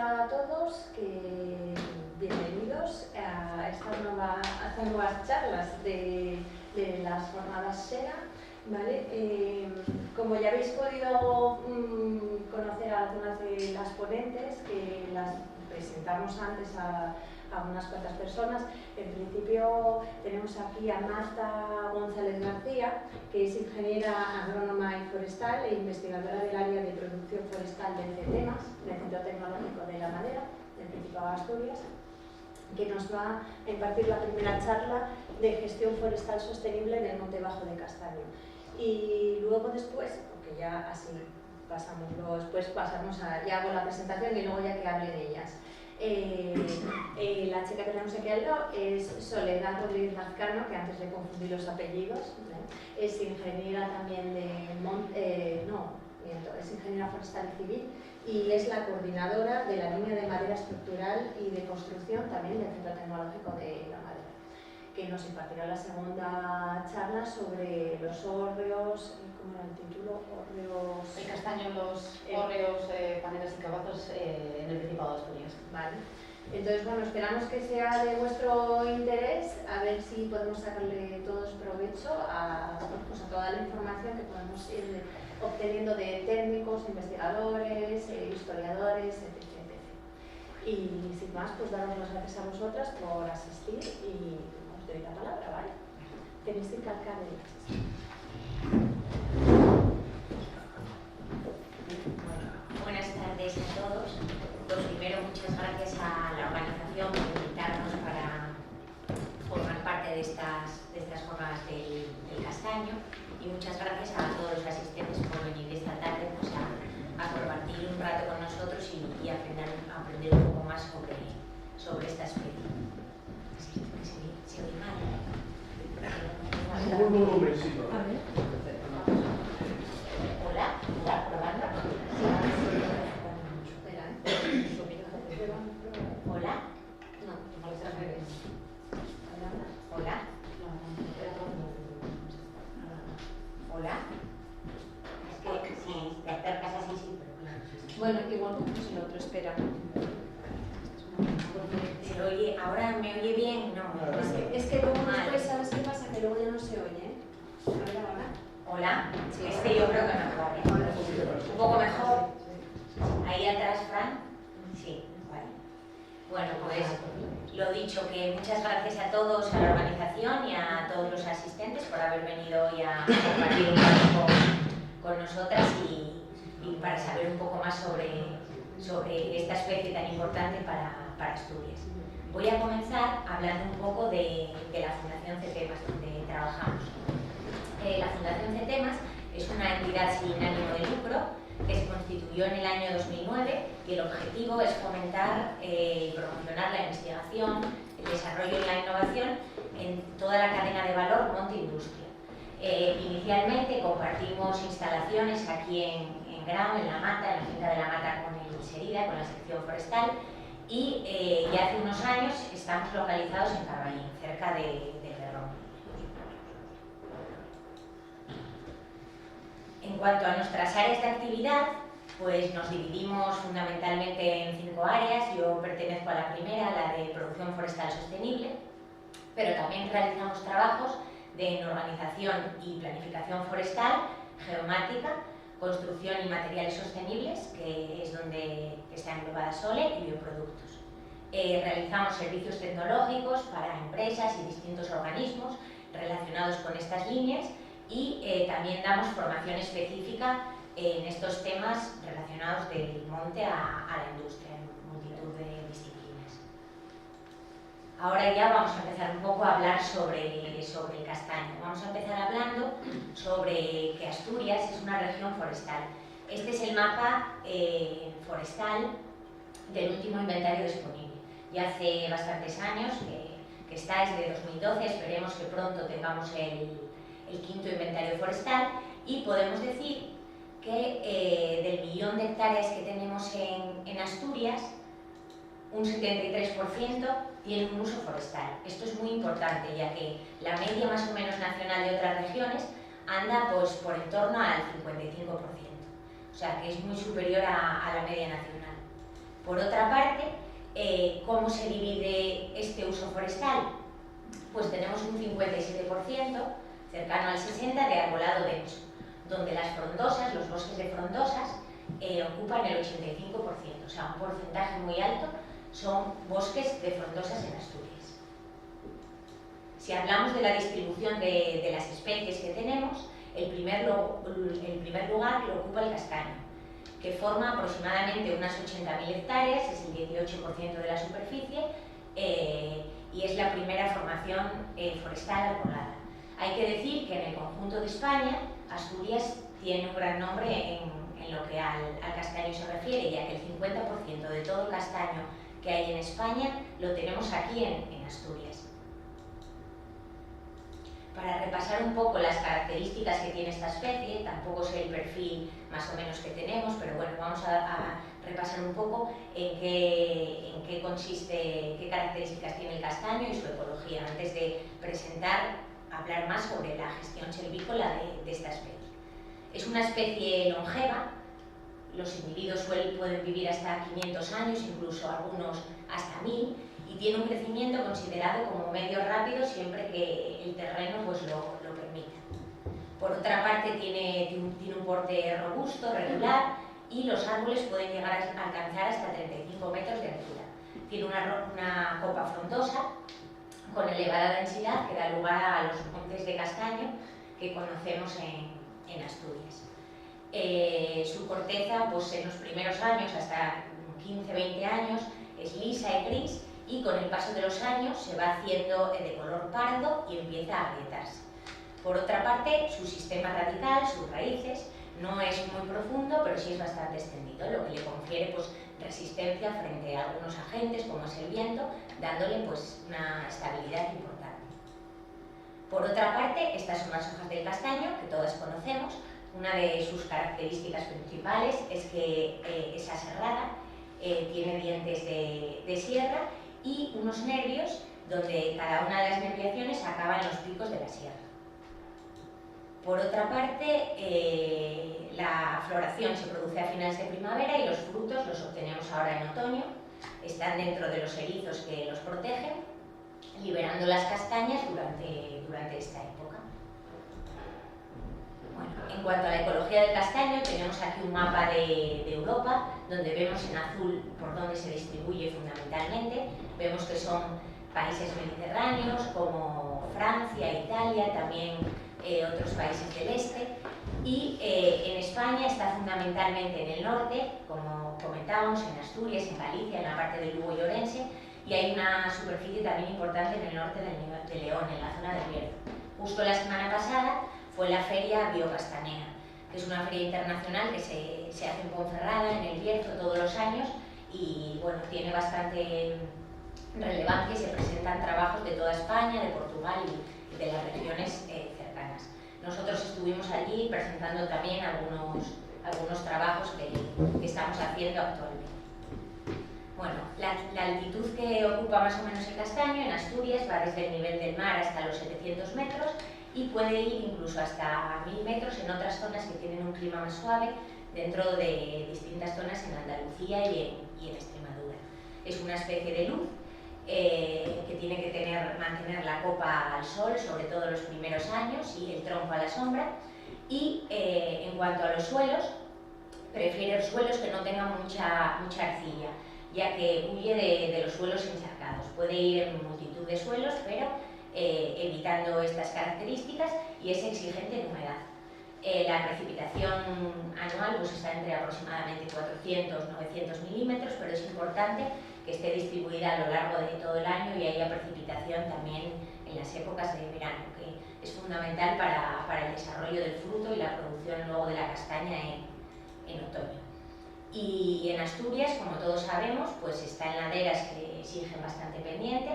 a todos, bienvenidos a estas nuevas charlas de las jornadas SERA. ¿Vale? Como ya habéis podido conocer a algunas de las ponentes, que las presentamos antes a unas cuantas personas, en principio tenemos aquí a Marta González García, que es ingeniera agrónoma y forestal e investigadora del área de producción forestal del CETEMAS, del Centro Tecnológico de la Madera, del Principado de Asturias, que nos va a impartir la primera charla de gestión forestal sostenible en el Monte Bajo de Castaño. Y luego después, porque ya así pasamos ya hago la presentación y luego ya que hablen ellas. La chica que tenemos aquí al lado es Soledad Rodríguez Lazcano, que antes le confundí los apellidos, ¿eh? Es ingeniera también es ingeniera forestal y civil y es la coordinadora de la línea de madera estructural y de construcción también del Centro Tecnológico de la Madera, que nos impartirá la segunda charla sobre los hórreos, ¿cómo era el título? Hórreos... El castaño, los hórreos, paneles y cabazos en el Principado de Asturias. Vale. Entonces, bueno, esperamos que sea de vuestro interés, a ver si podemos sacarle todos provecho a toda la información que podemos ir obteniendo de técnicos, investigadores, historiadores, etc. Y sin más, pues daros las gracias a vosotras por asistir y os doy la palabra, ¿vale? Tenéis que calcar el acceso. Buenas tardes a todos. Pues primero, muchas gracias a la organización por invitarnos para formar parte de estas jornadas del Castaño, y muchas gracias a todos los asistentes por venir esta tarde pues, a compartir un rato con nosotros y aprender un poco más sobre esta especie. ¿Se oye mal? Hola, probando. Hola. No, hola. Hola. Es que si te acercas así, sí, pero claro. Bueno, igual pues el otro, espera. ¿Se oye? ¿Ahora me oye bien? No. Es que luego después, ¿sabes qué pasa? Que luego ya no se oye. Hola. Sí. Es que yo creo que mejor, ¿eh? Un poco mejor. Ahí atrás, Fran. Sí, vale. Bueno, pues lo dicho, que muchas gracias a todos, a la organización y a todos los asistentes por haber venido hoy a compartir un rato con nosotras y para saber un poco más sobre esta especie tan importante para Asturias. Voy a comenzar hablando un poco de la Fundación CETEMAS, donde trabajamos. La Fundación CETEMAS es una entidad sin ánimo de lucro que se constituyó en el año 2009 y el objetivo es fomentar y promocionar la investigación, el desarrollo y la innovación en toda la cadena de valor monte-industria. Inicialmente compartimos instalaciones aquí en Grau, en La Mata, en la finca de La Mata con el Serida, con la sección forestal, y ya hace unos años estamos localizados en Carballín, cerca de Ferrón. En cuanto a nuestras áreas de actividad, pues nos dividimos fundamentalmente en 5 áreas. Yo pertenezco a la primera, la de producción forestal sostenible, pero también realizamos trabajos en organización y planificación forestal, geomática, construcción y materiales sostenibles, que es donde está englobada SOLE, y bioproductos. Realizamos servicios tecnológicos para empresas y distintos organismos relacionados con estas líneas y también damos formación específica en estos temas relacionados del monte a la industria, en multitud de disciplinas. Ahora ya vamos a empezar un poco a hablar sobre el castaño. Vamos a empezar hablando sobre que Asturias es una región forestal. Este es el mapa forestal del último inventario disponible. Ya hace bastantes años que está, es de 2012, esperemos que pronto tengamos el 5º inventario forestal, y podemos decir que del millón de hectáreas que tenemos en Asturias, un 73% tiene un uso forestal. Esto es muy importante, ya que la media más o menos nacional de otras regiones anda pues, por en torno al 55%. O sea que es muy superior a la media nacional. Por otra parte, ¿cómo se divide este uso forestal? Pues tenemos un 57%, cercano al 60%, de arbolado denso, donde las frondosas, los bosques de frondosas, ocupan el 85%, o sea, un porcentaje muy alto son bosques de frondosas en Asturias. Si hablamos de la distribución de las especies que tenemos, el primer lugar lo ocupa el castaño, que forma aproximadamente unas 80.000 hectáreas, es el 18% de la superficie, y es la primera formación forestal arbolada. Hay que decir que en el conjunto de España, Asturias tiene un gran nombre en lo que al castaño se refiere, ya que el 50% de todo el castaño que hay en España lo tenemos aquí en Asturias. Para repasar un poco las características que tiene esta especie, tampoco sé el perfil más o menos que tenemos, pero bueno, vamos a repasar un poco en qué consiste, qué características tiene el castaño y su ecología, antes de hablar más sobre la gestión silvícola de esta especie. Es una especie longeva, los individuos pueden vivir hasta 500 años, incluso algunos hasta 1000, y tiene un crecimiento considerado como medio rápido siempre que el terreno pues, lo permita. Por otra parte, tiene un porte robusto, regular, y los árboles pueden llegar a alcanzar hasta 35 metros de altura. Tiene una copa frondosa con elevada densidad que da lugar a los montes de castaño que conocemos en Asturias. Su corteza, pues en los primeros años, hasta 15-20 años, es lisa y gris, y con el paso de los años se va haciendo de color pardo y empieza a agrietarse. Por otra parte, su sistema radical, sus raíces, no es muy profundo, pero sí es bastante extendido, lo que le confiere pues, resistencia frente a algunos agentes, como es el viento, dándole pues, una estabilidad importante. Por otra parte, estas son las hojas del castaño, que todas conocemos. Una de sus características principales es que es aserrada, tiene dientes de sierra y unos nervios donde cada una de las nerviaciones acaba en los picos de la sierra. Por otra parte, la floración se produce a finales de primavera y los frutos los obtenemos ahora en otoño. Están dentro de los erizos que los protegen, liberando las castañas durante esta época. Bueno, en cuanto a la ecología del castaño, tenemos aquí un mapa de Europa, donde vemos en azul por dónde se distribuye fundamentalmente. Vemos que son países mediterráneos como Francia, Italia, también otros países del este. Y en España está fundamentalmente en el norte, como comentábamos, en Asturias, en Galicia, en la parte del Lugo y Orense, y hay una superficie también importante en el norte de León, en la zona del Bierzo. Justo la semana pasada fue la feria Biocastanea, que es una feria internacional que se hace en Ponferrada, en el Bierzo, todos los años, y bueno, tiene bastante relevancia y se presentan trabajos de toda España, de Portugal y de las regiones cercanas. Nosotros estuvimos allí presentando también algunos trabajos que estamos haciendo actualmente. Bueno, la altitud que ocupa más o menos el castaño en Asturias va desde el nivel del mar hasta los 700 metros y puede ir incluso hasta 1000 metros en otras zonas que tienen un clima más suave, dentro de distintas zonas en Andalucía y en Extremadura. Es una especie de luz que tiene que mantener la copa al sol, sobre todo los primeros años, y el tronco a la sombra. Y en cuanto a los suelos, prefiere suelos que no tengan mucha arcilla, ya que huye de los suelos encharcados. Puede ir en multitud de suelos, pero evitando estas características, y es exigente en humedad. La precipitación anual pues, está entre aproximadamente 400-900 milímetros, pero es importante que esté distribuida a lo largo de todo el año y haya precipitación también en las épocas de verano, que es fundamental para el desarrollo del fruto y la producción luego de la castaña en otoño. Y en Asturias, como todos sabemos, pues está en laderas que exigen bastante pendiente,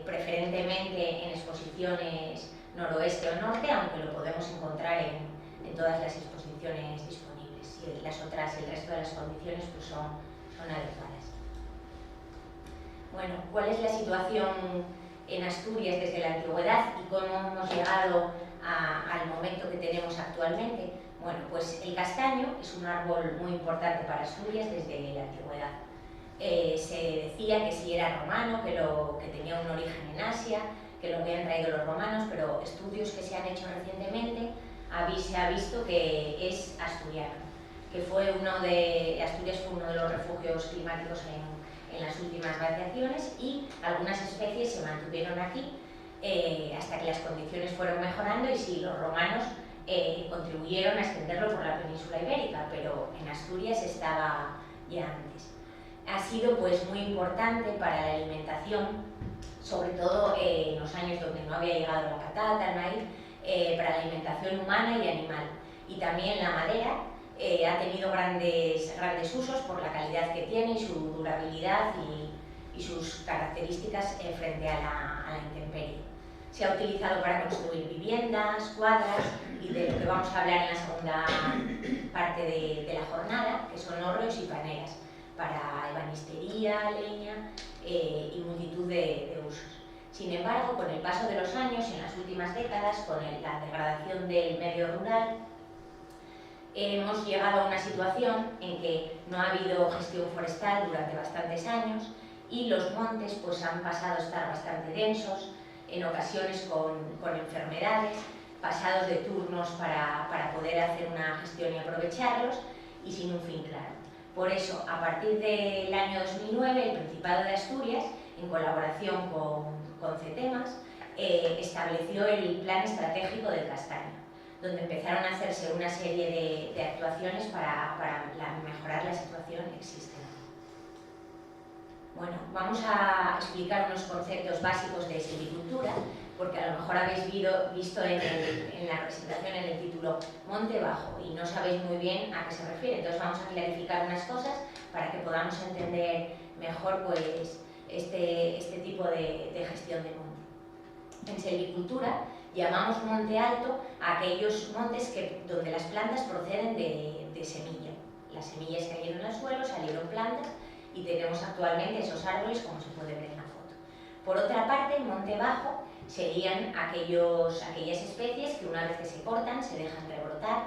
preferentemente en exposiciones noroeste o norte, aunque lo podemos encontrar en todas las exposiciones disponibles, y el resto de las condiciones pues son adecuadas. Bueno, ¿cuál es la situación en Asturias desde la antigüedad y cómo hemos llegado al momento que tenemos actualmente? Bueno, pues el castaño es un árbol muy importante para Asturias desde la antigüedad. Se decía que sí era romano, que tenía un origen en Asia, que lo habían traído los romanos, pero estudios que se han hecho recientemente se ha visto que es asturiano, que Asturias fue uno de los refugios climáticos en las últimas glaciaciones, y algunas especies se mantuvieron aquí hasta que las condiciones fueron mejorando, y sí, los romanos contribuyeron a extenderlo por la península ibérica, pero en Asturias estaba ya antes. Ha sido pues muy importante para la alimentación, sobre todo en los años donde no había llegado la patata, el maíz, para la alimentación humana y animal. Y también la madera ha tenido grandes usos por la calidad que tiene y su durabilidad y sus características frente a la intemperie. Se ha utilizado para construir viviendas, cuadras, y de lo que vamos a hablar en la segunda parte de la jornada, que son hórreos y paneras, para ebanistería, leña y multitud de usos. Sin embargo, con el paso de los años, en las últimas décadas, con la degradación del medio rural, hemos llegado a una situación en que no ha habido gestión forestal durante bastantes años y los montes pues, han pasado a estar bastante densos, en ocasiones con enfermedades, pasados de turnos para poder hacer una gestión y aprovecharlos, y sin un fin claro. Por eso, a partir del año 2009, el Principado de Asturias, en colaboración con CETEMAS, estableció el Plan Estratégico del Castaño, donde empezaron a hacerse una serie de actuaciones para mejorar la situación existente. Bueno, vamos a explicar unos conceptos básicos de silvicultura, porque a lo mejor habéis visto en la presentación, en el título, Monte Bajo, y no sabéis muy bien a qué se refiere. Entonces vamos a clarificar unas cosas para que podamos entender mejor pues, este tipo de gestión de monte. En silvicultura llamamos monte alto a aquellos montes donde las plantas proceden de semilla. Las semillas cayeron al suelo, salieron plantas, y tenemos actualmente esos árboles como se puede ver en la foto. Por otra parte, el monte bajo serían aquellas especies que una vez que se cortan se dejan rebrotar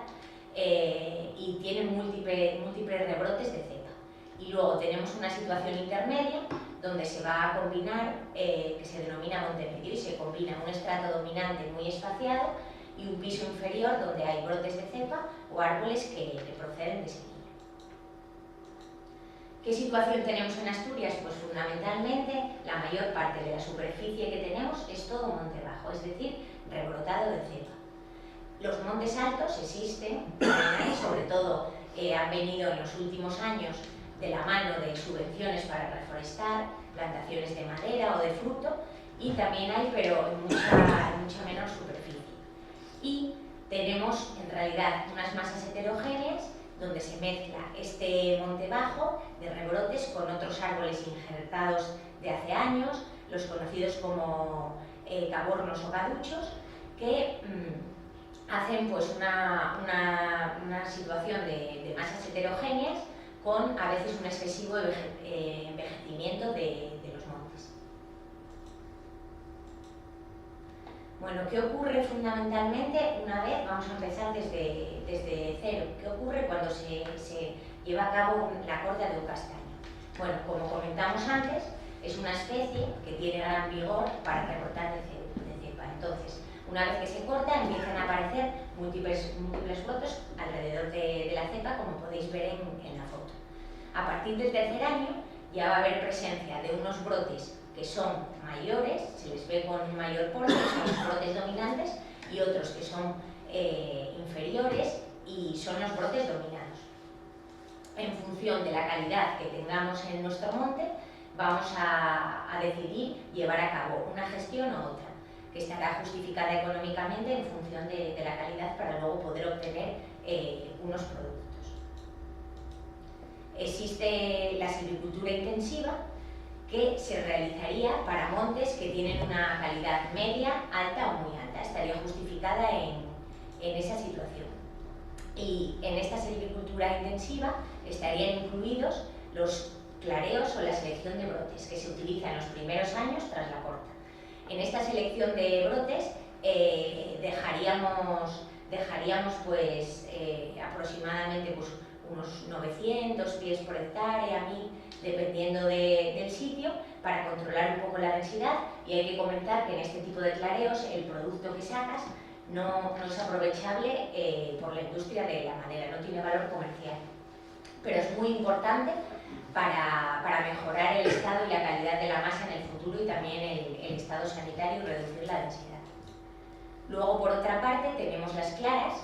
y tienen múltiples rebrotes de cepa. Y luego tenemos una situación intermedia donde se va a combinar, que se denomina monte medio, y se combina un estrato dominante muy espaciado y un piso inferior donde hay brotes de cepa o árboles que proceden de semilla. ¿Qué situación tenemos en Asturias? Pues fundamentalmente la mayor parte de la superficie que tenemos es todo monte bajo, es decir, rebrotado de cepa. Los montes altos existen, sobre todo han venido en los últimos años de la mano de subvenciones para reforestar, plantaciones de madera o de fruto, y también hay, pero en mucha menor superficie. Y tenemos en realidad unas masas heterogéneas donde se mezcla este monte bajo de rebrotes con otros árboles injertados de hace años, los conocidos como cabornos o caduchos, que hacen pues, una situación de masas heterogéneas con a veces un excesivo envejecimiento de los montes. Bueno, ¿qué ocurre fundamentalmente una vez? Vamos a empezar desde cero. ¿Qué ocurre cuando se lleva a cabo la corta de un castaño? Bueno, como comentamos antes, es una especie que tiene gran vigor para recortar de cepa. Entonces, una vez que se corta, empiezan a aparecer múltiples brotes alrededor de la cepa, como podéis ver en la foto. A partir del tercer año ya va a haber presencia de unos brotes que son mayores, se les ve con mayor porte, son los brotes dominantes, y otros que son inferiores y son los brotes dominados. En función de la calidad que tengamos en nuestro monte, vamos a decidir llevar a cabo una gestión u otra, que estará justificada económicamente en función de la calidad para luego poder obtener unos productos. Existe la silvicultura intensiva, que se realizaría para montes que tienen una calidad media, alta o muy alta. Estaría justificada en esa situación. Y en esta silvicultura intensiva estarían incluidos los clareos o la selección de brotes, que se utiliza en los primeros años tras la corta. En esta selección de brotes dejaríamos dejaríamos pues, aproximadamente pues, unos 900 pies por hectárea, 1000, dependiendo del sitio, para controlar un poco la densidad. Y hay que comentar que en este tipo de clareos el producto que sacas no es aprovechable por la industria de la madera, no tiene valor comercial. Pero es muy importante para mejorar el estado y la calidad de la masa en el futuro y también el estado sanitario y reducir la densidad. Luego, por otra parte, tenemos las claras,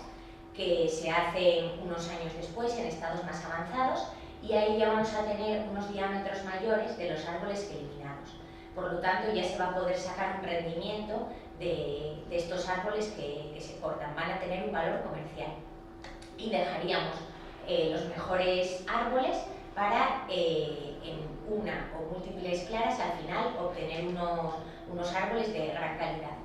que se hacen unos años después en estados más avanzados, y ahí ya vamos a tener unos diámetros mayores de los árboles que eliminamos. Por lo tanto, ya se va a poder sacar un rendimiento de estos árboles que se cortan, van a tener un valor comercial. Y dejaríamos los mejores árboles para en una o múltiples claras al final obtener unos árboles de gran calidad.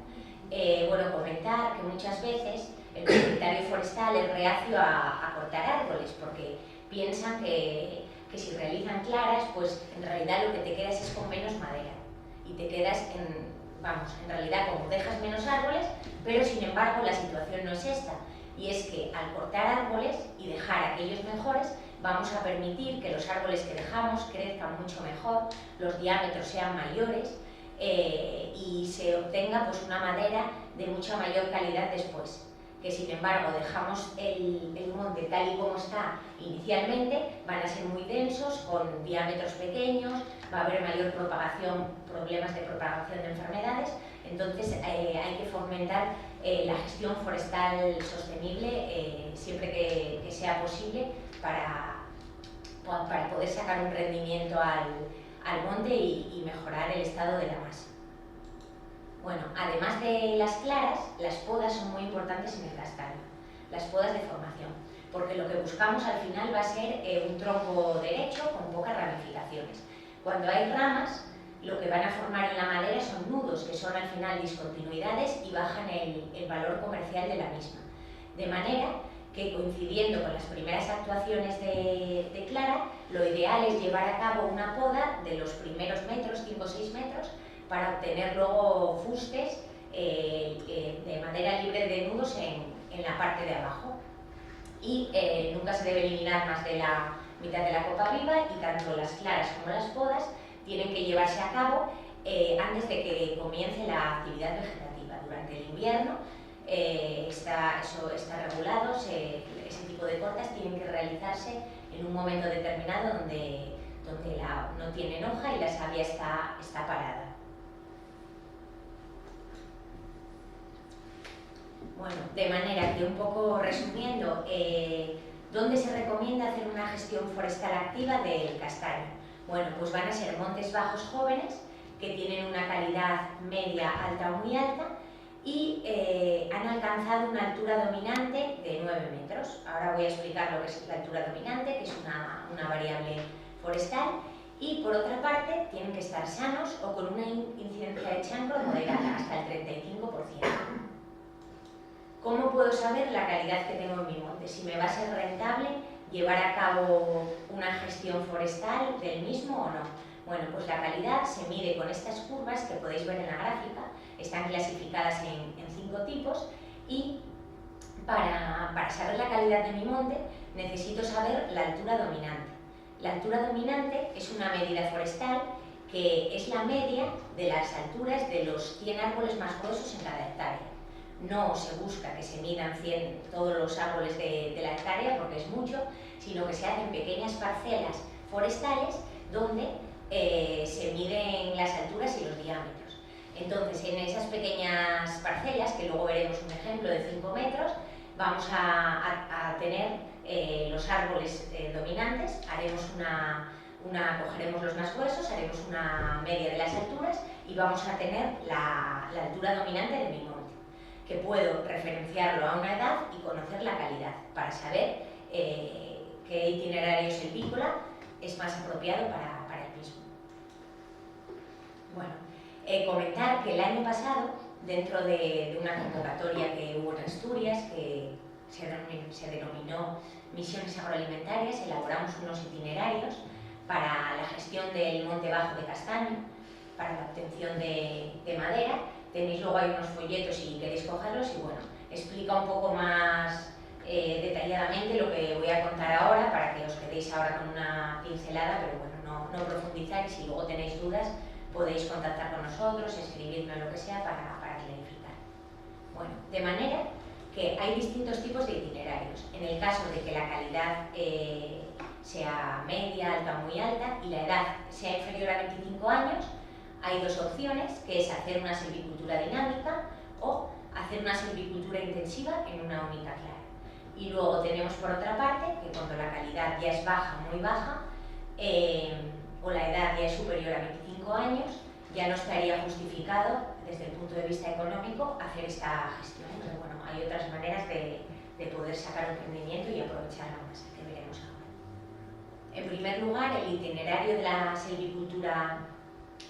Bueno, comentar que muchas veces el propietario forestal es reacio a cortar árboles porque piensan que si realizan claras, pues en realidad lo que te quedas es con menos madera y te quedas en realidad como dejas menos árboles, pero sin embargo la situación no es esta, y es que al cortar árboles y dejar aquellos mejores, vamos a permitir que los árboles que dejamos crezcan mucho mejor, los diámetros sean mayores y se obtenga pues, una madera de mucha mayor calidad después. Que sin embargo dejamos el monte tal y como está inicialmente, van a ser muy densos, con diámetros pequeños, va a haber mayor propagación, problemas de propagación de enfermedades. Entonces hay que fomentar la gestión forestal sostenible siempre que sea posible para poder sacar un rendimiento al monte y mejorar el estado de la masa. Bueno, además de las claras, las podas son muy importantes en el castaño, las podas de formación, porque lo que buscamos al final va a ser un tronco derecho con pocas ramificaciones. Cuando hay ramas, lo que van a formar en la madera son nudos, que son al final discontinuidades y bajan el valor comercial de la misma. De manera que, coincidiendo con las primeras actuaciones de clara, lo ideal es llevar a cabo una poda de los primeros metros, 5 o 6 metros, para obtener luego fustes de madera libre de nudos en la parte de abajo. Y nunca se debe eliminar más de la mitad de la copa viva, y tanto las claras como las podas tienen que llevarse a cabo antes de que comience la actividad vegetativa. Durante el invierno está regulado, ese tipo de cortas tienen que realizarse en un momento determinado donde no tienen hoja y la savia está parada. Bueno, de manera que, un poco resumiendo, ¿dónde se recomienda hacer una gestión forestal activa del castaño? Bueno, pues van a ser montes bajos jóvenes que tienen una calidad media, alta o muy alta y han alcanzado una altura dominante de 9 metros. Ahora voy a explicar lo que es la altura dominante, que es una variable forestal. Y por otra parte, tienen que estar sanos o con una incidencia de chancro moderada, hasta el 35%. ¿Cómo puedo saber la calidad que tengo en mi monte? Si me va a ser rentable llevar a cabo una gestión forestal del mismo o no. Bueno, pues la calidad se mide con estas curvas que podéis ver en la gráfica, están clasificadas en 5 tipos, y para saber la calidad de mi monte necesito saber la altura dominante. La altura dominante es una medida forestal que es la media de las alturas de los 100 árboles más gruesos en cada hectárea. No se busca que se midan todos los árboles de la hectárea, porque es mucho, sino que se hacen pequeñas parcelas forestales donde se miden las alturas y los diámetros. Entonces, en esas pequeñas parcelas, que luego veremos un ejemplo de 5 metros, vamos a tener los árboles dominantes, cogeremos los más gruesos, haremos una media de las alturas y vamos a tener la altura dominante de mi monte, que puedo referenciarlo a una edad y conocer la calidad para saber qué itinerario silvícola es más apropiado para el mismo. Bueno, comentar que el año pasado, dentro de una convocatoria que hubo en Asturias, que se denominó Misiones Agroalimentarias, elaboramos unos itinerarios para la gestión del monte bajo de castaño, para la obtención de madera. tenéis luego ahí unos folletos si queréis cogerlos y bueno, explica un poco más detalladamente lo que voy a contar ahora para que os quedéis ahora con una pincelada, pero bueno, no profundizar, y si luego tenéis dudas podéis contactar con nosotros, escribirme o lo que sea para clarificar. Bueno, de manera que hay distintos tipos de itinerarios. En el caso de que la calidad sea media, alta o muy alta y la edad sea inferior a 25 años, hay dos opciones, que es hacer una silvicultura dinámica o hacer una silvicultura intensiva en una única clara. Y luego tenemos por otra parte que cuando la calidad ya es baja, muy baja, o la edad ya es superior a 25 años, ya no estaría justificado desde el punto de vista económico hacer esta gestión. Pero bueno, hay otras maneras de poder sacar un rendimiento y aprovechar la masa, que veremos ahora. En primer lugar, el itinerario de la silvicultura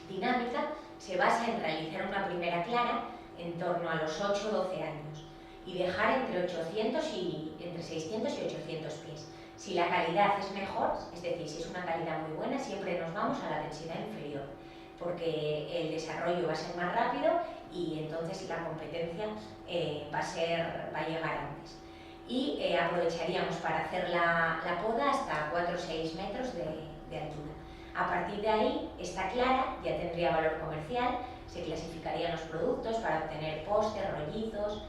dinámica se basa en realizar una primera clara en torno a los 8 o 12 años y dejar entre 600 y 800 pies. Si la calidad es mejor, es decir, si es una calidad muy buena, siempre nos vamos a la densidad inferior, porque el desarrollo va a ser más rápido y entonces la competencia va a llegar antes. Y aprovecharíamos para hacer la poda hasta 4 o 6 metros de altura. A partir de ahí, esta clara ya tendría valor comercial, se clasificarían los productos para obtener postes, rollizos,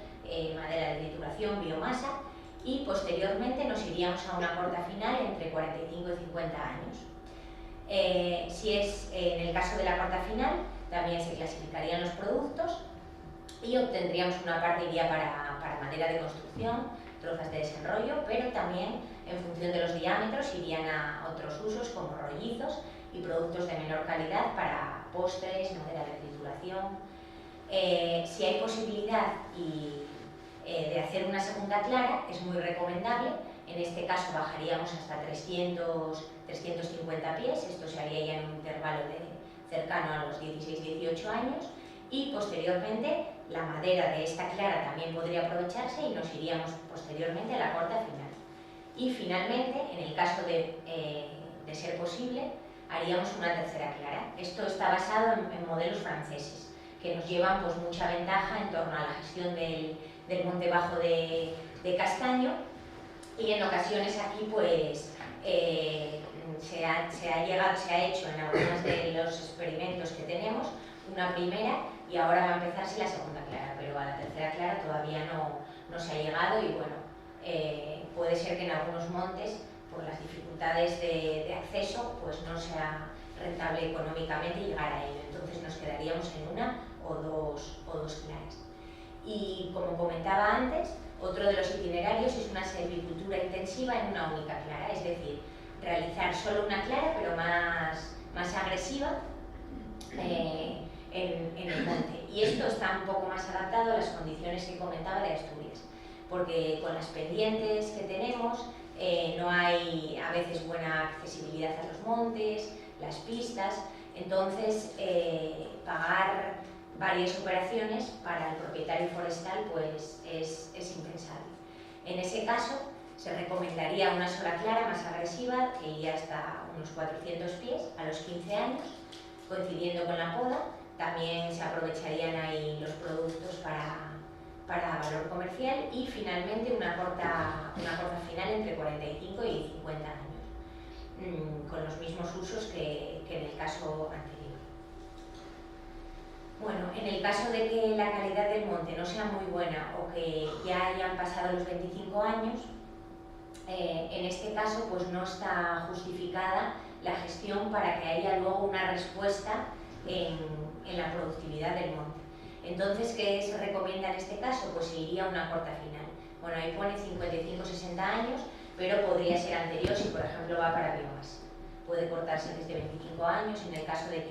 madera de trituración, biomasa, y posteriormente nos iríamos a una corta final entre 45 y 50 años. Si es en el caso de la corta final, también se clasificarían los productos y obtendríamos una parte iría para madera de construcción, trozas de desenrollo, pero también en función de los diámetros irían a otros usos como rollizos y productos de menor calidad para postres, madera de trituración. Si hay posibilidad de hacer una segunda clara, es muy recomendable. En este caso bajaríamos hasta 350 pies, esto se haría ya en un intervalo cercano a los 16-18 años, y posteriormente la madera de esta clara también podría aprovecharse y nos iríamos posteriormente a la corta final. Y finalmente, en el caso de ser posible, haríamos una tercera clara. Esto está basado en modelos franceses, que nos llevan pues mucha ventaja en torno a la gestión del monte bajo de castaño, y en ocasiones aquí pues se ha hecho en algunos de los experimentos que tenemos una primera y ahora va a empezarse la segunda clara, pero a la tercera clara todavía no se ha llegado y bueno, puede ser que en algunos montes por las dificultades de acceso pues no sea rentable económicamente llegar a ello, entonces nos quedaríamos en una o dos claras. Y como comentaba antes, otro de los itinerarios es una silvicultura intensiva en una única clara, es decir, realizar solo una clara pero más agresiva en el monte. Y esto está un poco más adaptado a las condiciones que comentaba de Asturias, porque con las pendientes que tenemos no hay a veces buena accesibilidad a los montes, las pistas, entonces pagar varias operaciones para el propietario forestal pues es impensable. En ese caso se recomendaría una sola clara más agresiva que iría hasta unos 400 pies a los 15 años, coincidiendo con la poda. También se aprovecharían ahí los productos para valor comercial y finalmente una corta final entre 45 y 50 años, con los mismos usos que en el caso anterior. Bueno, en el caso de que la calidad del monte no sea muy buena o que ya hayan pasado los 25 años, en este caso pues no está justificada la gestión para que haya luego una respuesta en la productividad del monte. Entonces, ¿qué se recomienda en este caso? Pues se iría a una corta final. Bueno, ahí pone 55-60 años, pero podría ser anterior si, por ejemplo, va para biomasa. Puede cortarse desde 25 años en el caso de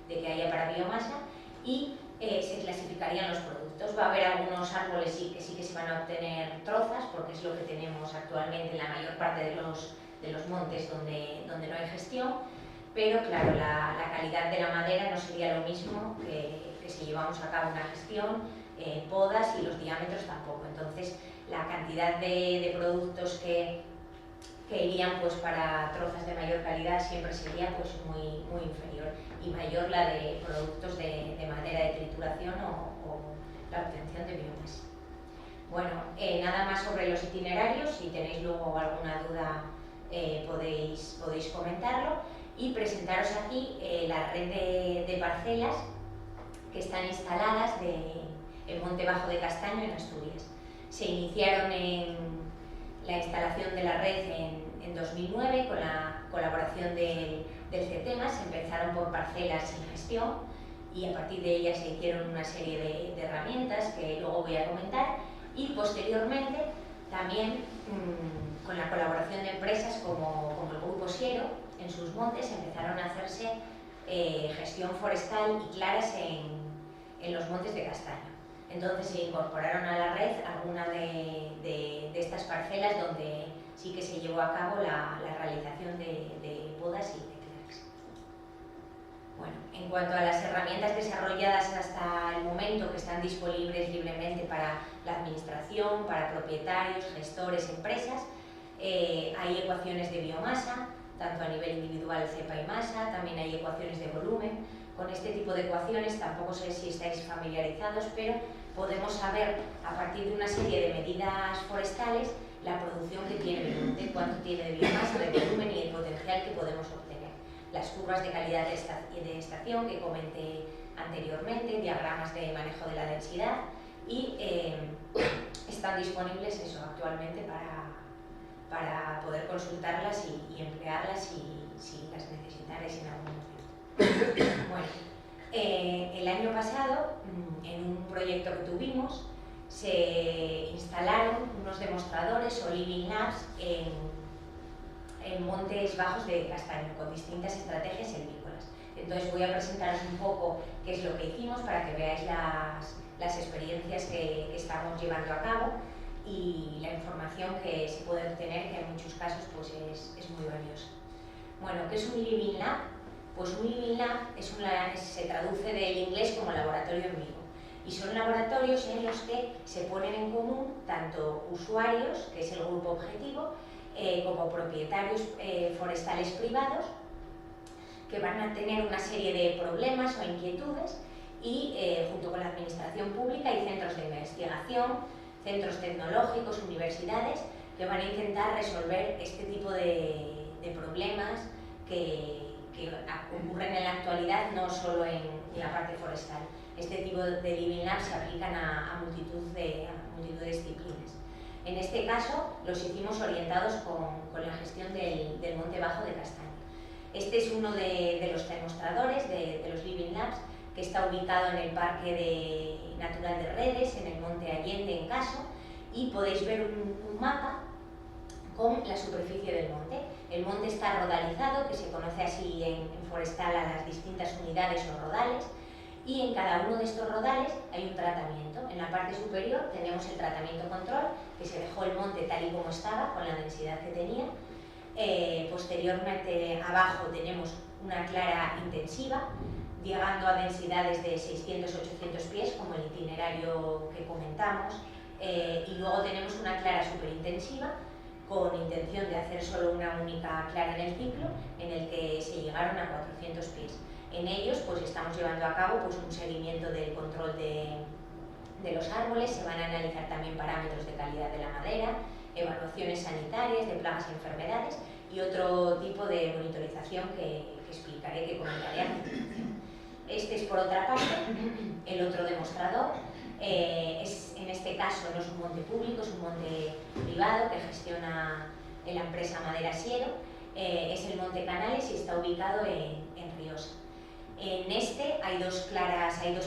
que haya para biomasa y se clasificarían los productos. Va a haber algunos árboles que sí que se van a obtener trozas, porque es lo que tenemos actualmente en la mayor parte de los montes donde no hay gestión, pero claro, la calidad de la madera no sería lo mismo que si llevamos a cabo una gestión, podas y los diámetros tampoco. Entonces, la cantidad de productos que irían pues para trozas de mayor calidad siempre sería pues muy inferior, y mayor la de productos de madera de trituración explotación o la obtención de biomasa. Bueno, nada más sobre los itinerarios, si tenéis luego alguna duda podéis comentarlo, y presentaros aquí la red de parcelas que están instaladas en Monte Bajo de Castaño, en Asturias. Se iniciaron en la instalación de la red en 2009 con la colaboración del CETEMA. Se empezaron por parcelas sin gestión y a partir de ellas se hicieron una serie de herramientas que luego voy a comentar, y posteriormente también con la colaboración de empresas como el Grupo Siero, en sus montes empezaron a hacerse gestión forestal y claras en los montes de castaño. Entonces se incorporaron a la red algunas de estas parcelas donde sí que se llevó a cabo la realización de podas y de claras. Bueno, en cuanto a las herramientas desarrolladas hasta el momento, que están disponibles libremente para la administración, para propietarios, gestores, empresas, hay ecuaciones de biomasa, tanto a nivel individual, cepa y masa, también hay ecuaciones de volumen. Con este tipo de ecuaciones, tampoco sé si estáis familiarizados, pero podemos saber a partir de una serie de medidas forestales la producción que tiene el monte, cuánto tiene de biomasa, de volumen y el potencial que podemos obtener. Las curvas de calidad de estación que comenté anteriormente, diagramas de manejo de la densidad, y están disponibles actualmente para poder consultarlas y emplearlas si las necesitarais en algún momento. Bueno, el año pasado, en un proyecto que tuvimos, se instalaron unos demostradores o living labs en montes bajos de castaño con distintas estrategias silvícolas. Entonces voy a presentaros un poco qué es lo que hicimos para que veáis las experiencias que estamos llevando a cabo y la información que se puede obtener, que en muchos casos pues es muy valiosa. Bueno, ¿qué es un living lab? Pues un living lab se traduce del inglés como laboratorio en vivo, y son laboratorios en los que se ponen en común tanto usuarios, que es el grupo objetivo, como propietarios forestales privados, que van a tener una serie de problemas o inquietudes, y junto con la administración pública y centros de investigación, centros tecnológicos, universidades, que van a intentar resolver este tipo de problemas que ocurren en la actualidad, no solo en la parte forestal. Este tipo de living labs se aplican a multitud de disciplinas. En este caso los hicimos orientados con la gestión del Monte Bajo de Castaño. Este es uno de los demostradores de los living labs, que está ubicado en el Parque Natural de Redes, en el Monte Allende, en Caso, y podéis ver un mapa con la superficie del monte. El monte está rodalizado, que se conoce así en forestal a las distintas unidades o rodales, y en cada uno de estos rodales hay un tratamiento. En la parte superior tenemos el tratamiento control, que se dejó el monte tal y como estaba, con la densidad que tenía. Posteriormente, abajo tenemos una clara intensiva, llegando a densidades de 600-800 pies, como el itinerario que comentamos, y luego tenemos una clara superintensiva, con intención de hacer solo una única clara en el ciclo, en el que se llegaron a 400 pies. En ellos pues estamos llevando a cabo un seguimiento del control de los árboles, se van a analizar también parámetros de calidad de la madera, evaluaciones sanitarias de plagas y enfermedades, y otro tipo de monitorización que explicaré, que comentaré a continuación. Este es, por otra parte, el otro demostrador. En este caso no es un monte público, es un monte privado que gestiona la empresa Madera Siero. Es el Monte Canales y está ubicado en Riosa. En este hay dos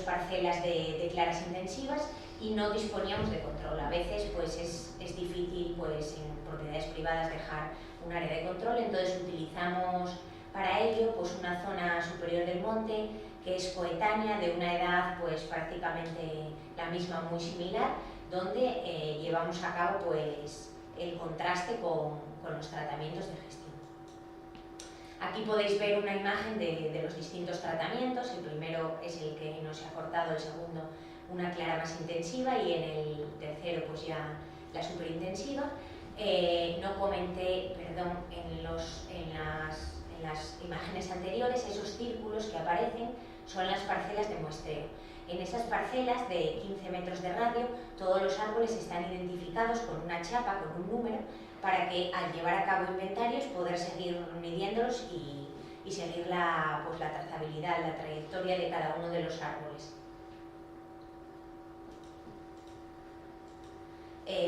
parcelas de claras intensivas y no disponíamos de control. A veces pues es difícil pues, en propiedades privadas dejar un área de control, entonces utilizamos para ello pues, una zona superior del monte que es coetánea, de una edad pues, prácticamente la misma, muy similar, donde llevamos a cabo pues, el contraste con los tratamientos de gestión. Aquí podéis ver una imagen de los distintos tratamientos. El primero es el que nos ha aportado, el segundo una clara más intensiva y en el tercero pues ya la superintensiva. No comenté, perdón, en las imágenes anteriores, esos círculos que aparecen son las parcelas de muestreo. En esas parcelas de 15 metros de radio, todos los árboles están identificados con una chapa, con un número, para que al llevar a cabo inventarios poder seguir midiéndolos y seguir la trazabilidad, la trayectoria de cada uno de los árboles.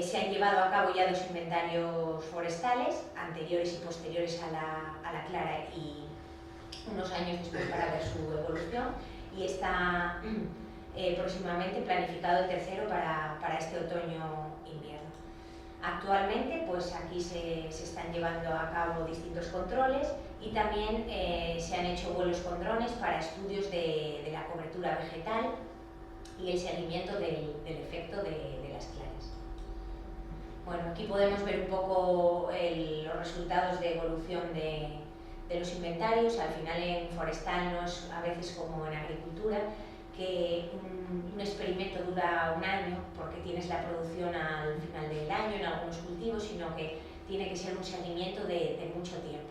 Se han llevado a cabo ya 2 inventarios forestales, anteriores y posteriores a la Clara y unos años después para ver su evolución, y está próximamente planificado el tercero para este otoño-invierno. Actualmente pues aquí se están llevando a cabo distintos controles y también se han hecho vuelos con drones para estudios de la cobertura vegetal y el seguimiento del efecto de las claras. Bueno, aquí podemos ver un poco los resultados de evolución de los inventarios. Al final en forestal no es a veces como en agricultura, que un experimento dura un año porque tienes la producción al final del año en algunos cultivos, sino que tiene que ser un seguimiento de mucho tiempo.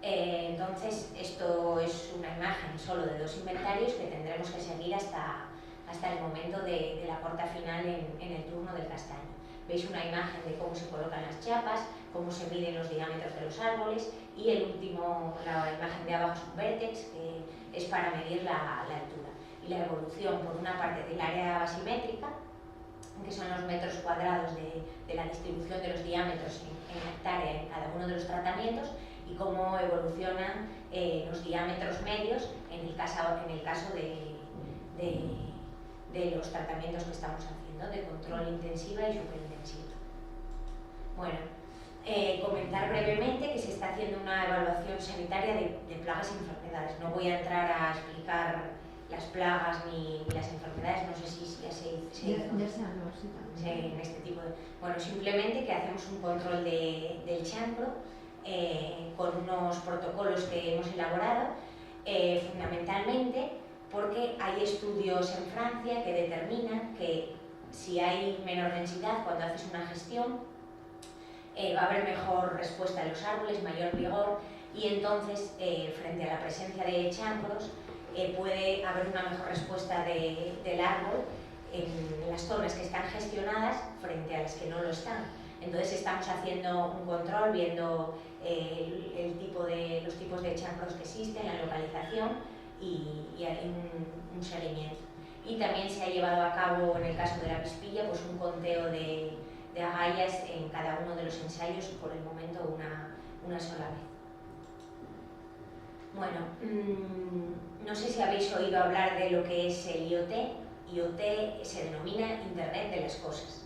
Entonces esto es una imagen solo de 2 inventarios que tendremos que seguir hasta el momento de la corta final en el turno del castaño. Veis una imagen de cómo se colocan las chapas, cómo se miden los diámetros de los árboles, y el último, la imagen de abajo es un vértex, que es para medir la altura. Y la evolución, por una parte, del área basimétrica, que son los metros cuadrados de la distribución de los diámetros en hectárea en cada uno de los tratamientos, y cómo evolucionan los diámetros medios en el caso de los tratamientos que estamos haciendo, de control intensiva y superintensiva. Bueno, comentar brevemente que se está haciendo una evaluación sanitaria de plagas y enfermedades. No voy a entrar a explicar las plagas ni las enfermedades, no sé si ya se habló, sí, también. en este tipo de... Bueno, simplemente que hacemos un control del chancro con unos protocolos que hemos elaborado, fundamentalmente porque hay estudios en Francia que determinan que si hay menor densidad cuando haces una gestión, va a haber mejor respuesta en los árboles, mayor vigor, y entonces frente a la presencia de chancros puede haber una mejor respuesta del árbol en las zonas que están gestionadas frente a las que no lo están. Entonces estamos haciendo un control, viendo los tipos de chancros que existen, la localización y hay un seguimiento. Y también se ha llevado a cabo, en el caso de la avispilla, pues un conteo de agallas en cada uno de los ensayos, por el momento una sola vez. Bueno, no sé si habéis oído hablar de lo que es el IoT. IoT se denomina Internet de las Cosas.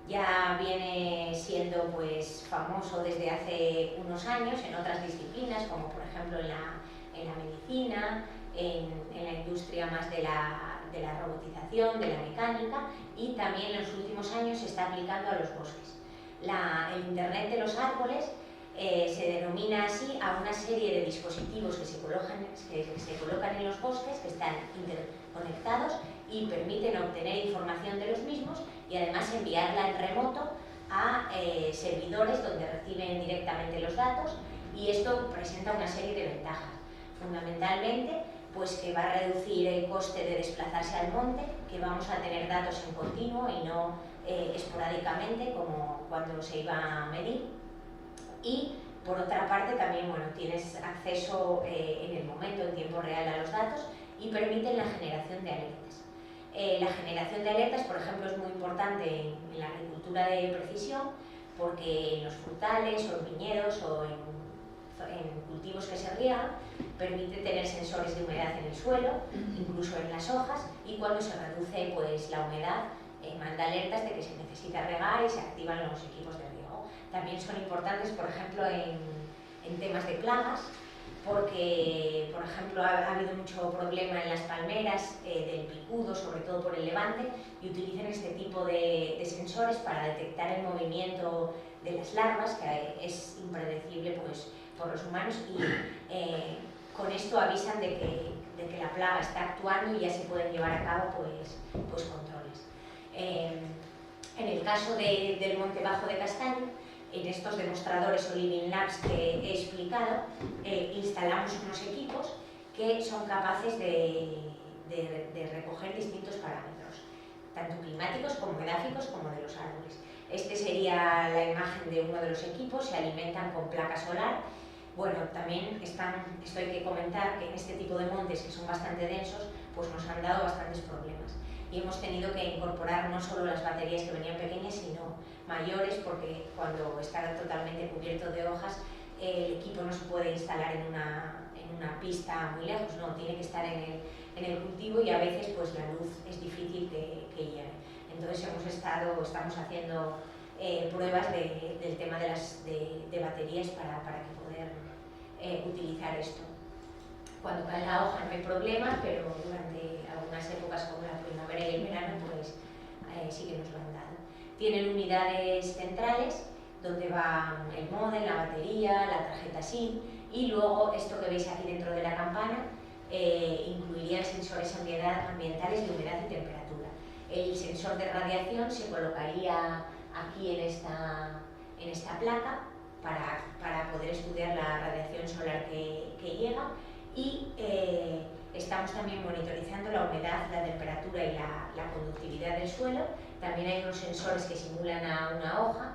Ya viene siendo pues famoso desde hace unos años en otras disciplinas, como por ejemplo en la medicina, en la industria más de la robotización, de la mecánica, y también en los últimos años se está aplicando a los bosques. El Internet de los árboles se denomina así a una serie de dispositivos que se colocan en los bosques, que están interconectados y permiten obtener información de los mismos y además enviarla en remoto a servidores donde reciben directamente los datos, y esto presenta una serie de ventajas. Fundamentalmente, pues que va a reducir el coste de desplazarse al monte, que vamos a tener datos en continuo y no esporádicamente como cuando se iba a medir. Y por otra parte también tienes acceso en el momento, en tiempo real, a los datos, y permiten la generación de alertas. La generación de alertas, por ejemplo, es muy importante en la agricultura de precisión, porque en los frutales o en viñedos o en cultivos que se riegan, permite tener sensores de humedad en el suelo, incluso en las hojas, y cuando se reduce pues, la humedad, manda alertas de que se necesita regar y se activan los equipos de riego. También son importantes, por ejemplo, en temas de plagas, porque, por ejemplo, ha habido mucho problema en las palmeras del picudo, sobre todo por el levante, y utilizan este tipo de sensores para detectar el movimiento de las larvas, que es impredecible pues, por los humanos, y con esto avisan de que la plaga está actuando y ya se pueden llevar a cabo pues controles. En el caso del Monte Bajo de Castaño, en estos demostradores o Living Labs que he explicado, instalamos unos equipos que son capaces de de recoger distintos parámetros, tanto climáticos como edáficos como de los árboles. Este sería la imagen de uno de los equipos, se alimentan con placa solar. Bueno, también esto hay que comentar que en este tipo de montes que son bastante densos, pues nos han dado bastantes problemas. Y hemos tenido que incorporar no solo las baterías que venían pequeñas, sino mayores, porque cuando está totalmente cubierto de hojas, el equipo no se puede instalar en una pista muy lejos, no, tiene que estar en el cultivo y a veces pues la luz es difícil que llegue. Entonces estamos haciendo pruebas del tema de baterías para poder utilizar esto. Cuando cae la hoja no hay problema, pero durante algunas épocas como la primavera y el verano pues sí que nos lo han dado. Tienen unidades centrales donde va el módem, la batería, la tarjeta SIM y luego esto que veis aquí dentro de la campana incluiría sensores ambientales de humedad y temperatura. El sensor de radiación se colocaría aquí en esta placa para poder estudiar la radiación solar que llega y estamos también monitorizando la humedad, la temperatura y la conductividad del suelo. También hay unos sensores que simulan a una hoja,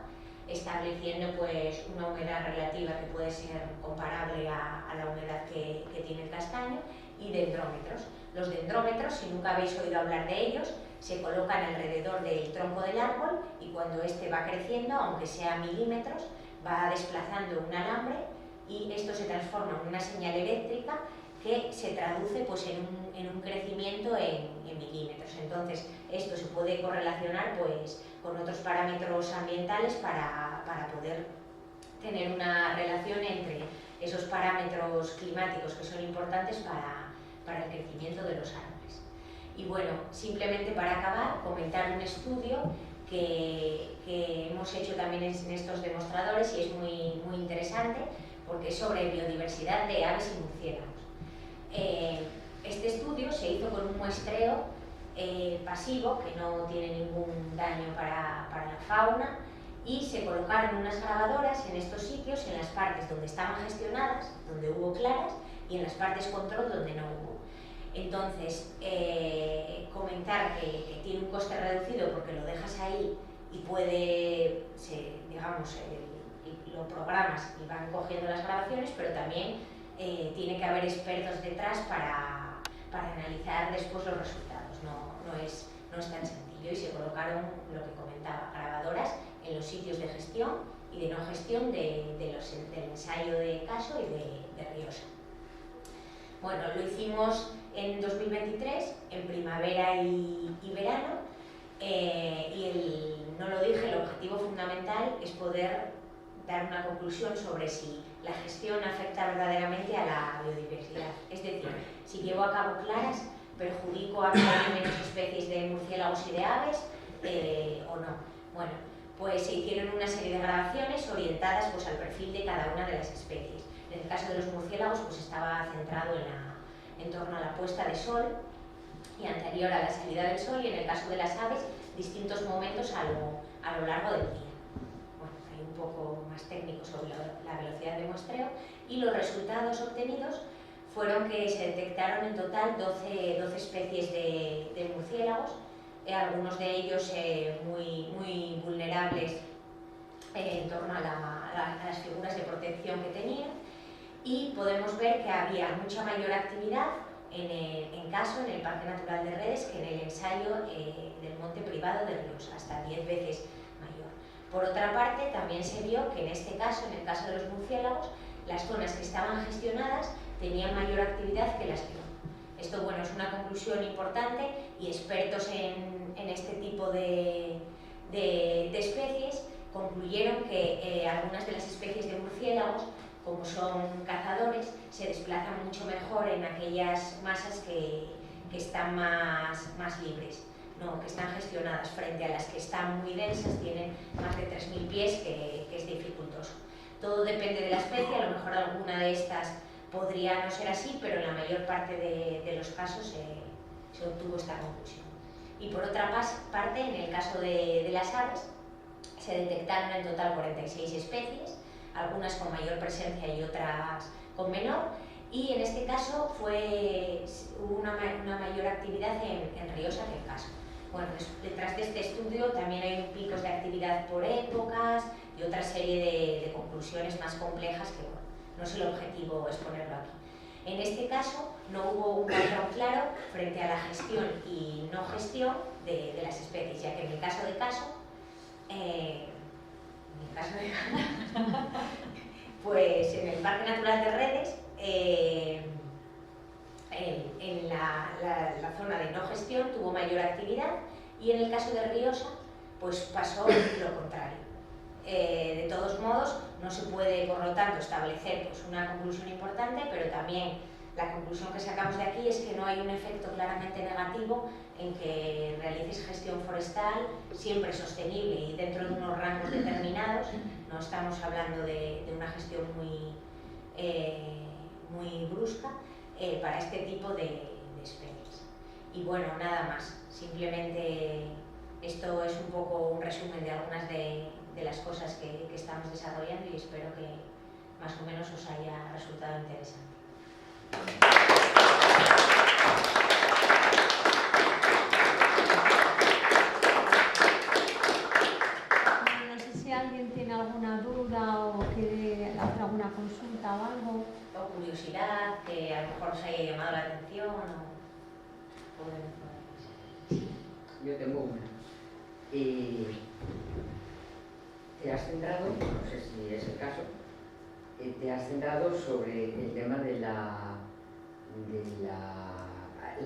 estableciendo pues una humedad relativa que puede ser comparable a la humedad que tiene el castaño, y dendrómetros. Los dendrómetros, si nunca habéis oído hablar de ellos, se colocan alrededor del tronco del árbol y cuando este va creciendo, aunque sea milímetros, va desplazando un alambre y esto se transforma en una señal eléctrica que se traduce pues, en un crecimiento en milímetros. Entonces, esto se puede correlacionar pues, con otros parámetros ambientales para poder tener una relación entre esos parámetros climáticos que son importantes para el crecimiento de los árboles. Y bueno, simplemente para acabar, comentar un estudio que hemos hecho también en estos demostradores y es muy interesante porque es sobre biodiversidad de aves y murciélagos. Este estudio se hizo con un muestreo pasivo que no tiene ningún daño para la fauna y se colocaron unas grabadoras en estos sitios, en las partes donde estaban gestionadas, donde hubo claras, y en las partes control donde no hubo. Entonces, comentar que tiene un coste reducido porque lo dejas ahí y lo programas y van cogiendo las grabaciones, pero también tiene que haber expertos detrás para analizar después los resultados, no es tan sencillo y se colocaron, lo que comentaba, grabadoras en los sitios de gestión y de no gestión del ensayo de Caso y de Riosa. Bueno, lo hicimos en 2023, en primavera y verano, no lo dije, el objetivo fundamental es poder dar una conclusión sobre si la gestión afecta verdaderamente a la biodiversidad. Es decir, si llevo a cabo claras, perjudico a que haya menos especies de murciélagos y de aves o no. Bueno, pues se hicieron una serie de grabaciones orientadas pues, al perfil de cada una de las especies. En el caso de los murciélagos pues, estaba centrado en torno a la puesta de sol y anterior a la salida del sol, y en el caso de las aves, distintos momentos a lo largo del día. Bueno, hay un poco más técnico sobre la velocidad de muestreo, y los resultados obtenidos fueron que se detectaron en total 12 especies de murciélagos, algunos de ellos muy vulnerables en torno a las figuras de protección que tenían, y podemos ver que había mucha mayor actividad en Caso, en el Parque Natural de Redes, que en el ensayo del monte privado de Riosa, hasta 10 veces mayor. Por otra parte, también se vio que en este caso, en el caso de los murciélagos, las zonas que estaban gestionadas tenían mayor actividad que las que no. Esto, bueno, es una conclusión importante y expertos en este tipo de especies concluyeron que algunas de las especies de murciélagos, como son cazadores, se desplazan mucho mejor en aquellas masas que están más libres, ¿no? Que están gestionadas, frente a las que están muy densas, tienen más de 3.000 pies, que es dificultoso. Todo depende de la especie, a lo mejor alguna de estas podría no ser así, pero en la mayor parte de los casos se obtuvo esta conclusión. Y por otra parte, en el caso de las aves, se detectaron en total 46 especies, algunas con mayor presencia y otras con menor, y en este caso hubo una mayor actividad en Riosa que en Caso. Bueno, detrás de este estudio también hay picos de actividad por épocas y otra serie de conclusiones más complejas que, bueno, no es el objetivo exponerlo aquí. En este caso no hubo un patrón claro frente a la gestión y no gestión de las especies, ya que en el caso de Caso, pues en el Parque Natural de Redes, en la zona de no gestión tuvo mayor actividad, y en el caso de Riosa pues pasó lo contrario. De todos modos, no se puede, por lo tanto, establecer pues, una conclusión importante, pero también la conclusión que sacamos de aquí es que no hay un efecto claramente negativo en que realices gestión forestal siempre sostenible y dentro de unos rangos determinados. No estamos hablando de una gestión muy brusca para este tipo de especies. Y bueno, nada más. Simplemente esto es un poco un resumen de algunas de las cosas que estamos desarrollando, y espero que más o menos os haya resultado interesante. No sé si alguien tiene alguna duda o quiere hacer alguna consulta o algo. O curiosidad, que a lo mejor os haya llamado la atención Yo tengo una. Te has centrado, no sé si es el caso, te has centrado sobre el tema del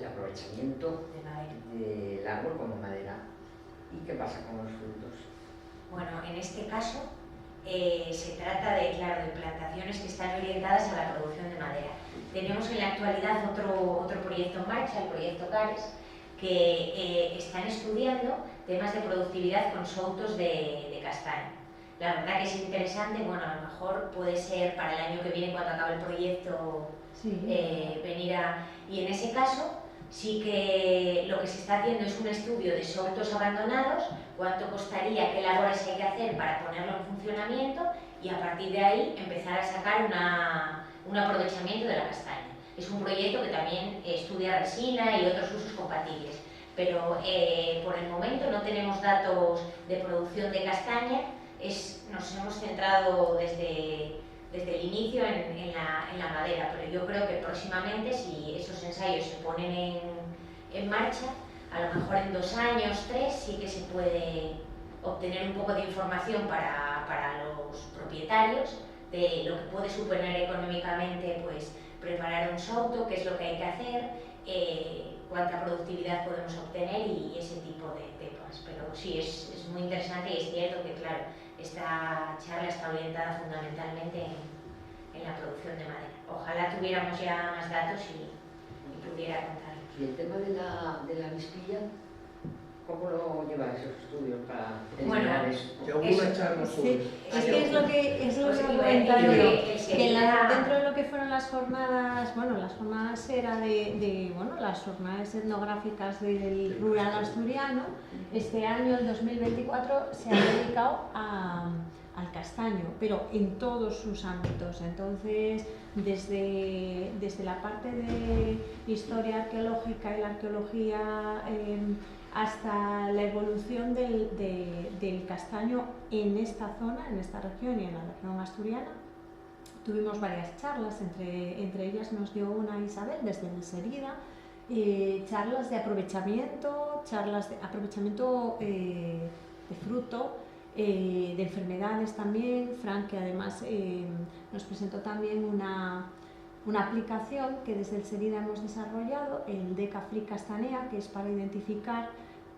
aprovechamiento del árbol como madera. ¿Y qué pasa con los frutos? Bueno, en este caso se trata de plantaciones que están orientadas a la producción de madera. Tenemos en la actualidad otro proyecto en marcha, el proyecto CARES, que están estudiando temas de productividad con soutos de castaño. La verdad que es interesante, bueno, a lo mejor puede ser para el año que viene, cuando acabe el proyecto, Sí. venir a... Y en ese caso sí que lo que se está haciendo es un estudio de soutos abandonados, cuánto costaría, qué labores hay que hacer para ponerlo en funcionamiento, y a partir de ahí empezar a sacar un aprovechamiento de la castaña. Es un proyecto que también estudia resina y otros usos compatibles, pero por el momento no tenemos datos de producción de castaña. Nos hemos centrado desde el inicio en la madera, pero yo creo que próximamente, si esos ensayos se ponen en marcha, a lo mejor en 2 años, 3, sí que se puede obtener un poco de información para los propietarios de lo que puede suponer económicamente pues, preparar un souto, qué es lo que hay que hacer, cuánta productividad podemos obtener y ese tipo de temas. Pero sí, es muy interesante, y es cierto que, claro, esta charla está orientada fundamentalmente en la producción de madera. Ojalá tuviéramos ya más datos y pudiera contarlos. ¿Y el tema de la avispilla? ¿Cómo lo lleva esos estudios para eliminar eso? ¿Alguna charla sobre Sí, es que es lo que Pues he iba a comentado decir yo, que que dentro de lo que fueron las jornadas, bueno, las jornadas era las jornadas etnográficas del rural asturiano, este año, el 2024, se ha dedicado al castaño, pero en todos sus ámbitos. Entonces, desde la parte de historia arqueológica y la arqueología, hasta la evolución del castaño en esta zona, en esta región y en la región asturiana. Tuvimos varias charlas, entre ellas nos dio una Isabel desde Enserida, charlas de aprovechamiento de fruto, de enfermedades también. Frank, que además nos presentó también una aplicación que desde el Enserida hemos desarrollado, el Decaflic Castanea, que es para identificar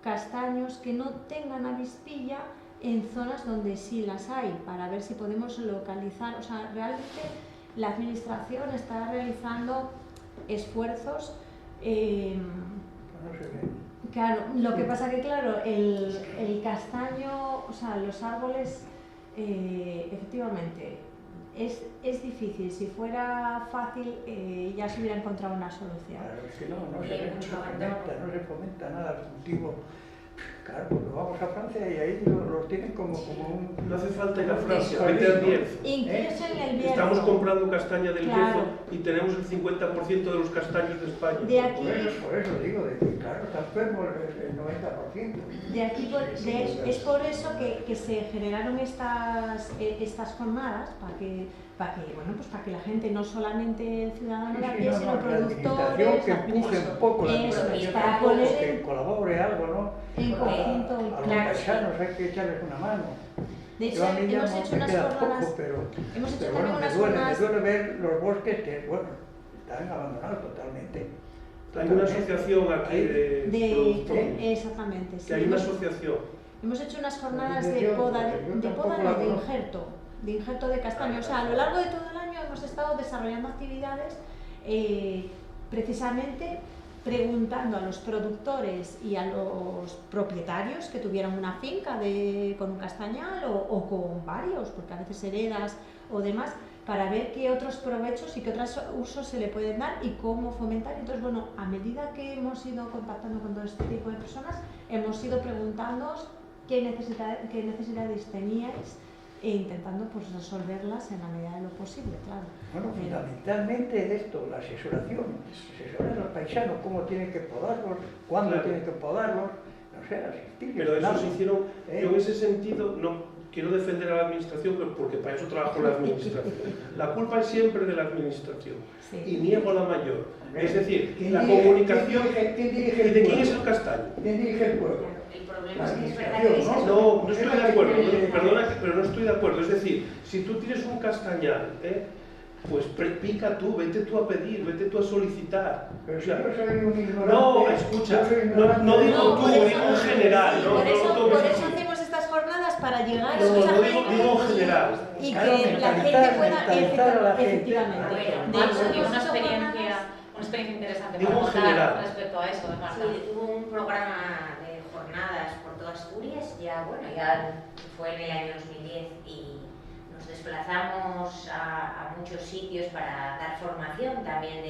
castaños que no tengan avispilla en zonas donde sí las hay, para ver si podemos localizar. O sea, realmente la administración está realizando esfuerzos. Claro, lo que pasa que, claro, el castaño, o sea, los árboles, efectivamente, es difícil. Si fuera fácil, ya se hubiera encontrado una solución. Claro, es que no se fomenta nada el cultivo Claro, pues vamos a Francia y ahí los tienen como un... No hace falta ir a Francia, vete al Bierzo. Incluso en el Bierzo. Estamos comprando castaña del Claro. Bierzo y tenemos el 50% de los castaños de España. De aquí, Por eso digo, de que claro, está enfermo el 90%. de aquí es por eso que se generaron estas jornadas, para que la gente, no solamente el ciudadano de a pie, sino productores, que empuje un poco la eso, administración, para poner que colabore algo, ¿no? en conjunto A los Claro, paisanos hay que echarles una mano. De hecho, Yo a mí ya hemos no hecho me unas queda jornadas, poco, pero hemos hecho bueno, también unas me jornadas. duele ver los bosques que, bueno, están abandonados totalmente. Hay una asociación aquí de productores. Exactamente, sí. Que hay una asociación. Hemos hecho unas jornadas Yo de poda, tampoco la de conozco. injerto de castaño. O sea, a lo largo de todo el año hemos estado desarrollando actividades precisamente preguntando a los productores y a los propietarios que tuvieran una finca con un castañal o con varios, porque a veces heredas o demás, para ver qué otros provechos y qué otros usos se le pueden dar y cómo fomentar. Entonces, bueno, a medida que hemos ido contactando con todo este tipo de personas, hemos ido preguntándoos qué necesidades teníais e intentando pues resolverlas en la medida de lo posible, claro. Bueno, fundamentalmente esto, la asesoración, asesorar a los paisanos, cómo tienen que podarlos, cuándo Claro. tienen que podarlos, no sé, asistir. Pero eso se hicieron, ¿Eh? yo en ese sentido no quiero defender a la administración, pero porque para eso trabajo la administración. La culpa es siempre de la administración Sí. y niego la mayor. Es decir, ¿Quién la dirige- comunicación. ¿Quién dirige ¿Y el de quién pueblo? es el castaño? ¿Quién dirige el pueblo? El problema La es que es verdad administración, que ¿no? No estoy de acuerdo, perdona, pero no estoy de acuerdo. Es decir, si tú tienes un castañal, pues pica tú, vete tú a pedir, vete tú a solicitar. Pero O si sea, yo soy un ignorante... no, escucha, yo soy no ignorante. digo No, tú, por eso- digo en general. sí, no, por no eso, lo tomes por así. eso hacemos estas jornadas, para llegar a No, mucha no gente digo en general. y Claro, que la gente mentalizar pueda a la gente. efectivamente. Bueno, De Marco hecho, tiene hemos una hecho experiencia, jornadas- una experiencia interesante Digo para en general. contar respecto a eso, Marta. Sí, hubo un programa de jornadas por toda Asturias, ya fue en el año 2010 y nos desplazamos a muchos sitios para dar formación también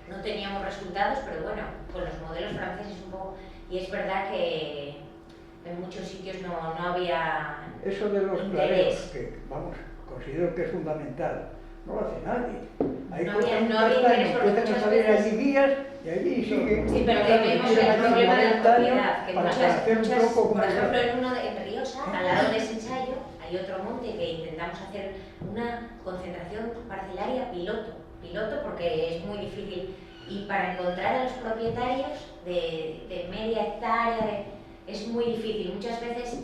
no teníamos resultados, pero bueno, con los modelos franceses un poco, y es verdad que en muchos sitios no había Eso de los interés. clareos, que vamos, considero que es fundamental, no lo hace nadie. Ahí No cortan había- un no había castaño, interés porque empiezan a muchas salir veces- allí guías y allí siguen. Sí, pero Claro, tenemos tienen el aquí problema de la 90 años propiedad, que para muchas, hacer un troco como por ejemplo, el- en uno en Riosa, al lado de ese ensayo, hay otro monte que intentamos hacer una concentración parcelaria piloto porque es muy difícil, y para encontrar a los propietarios de media hectárea, es muy difícil. Muchas veces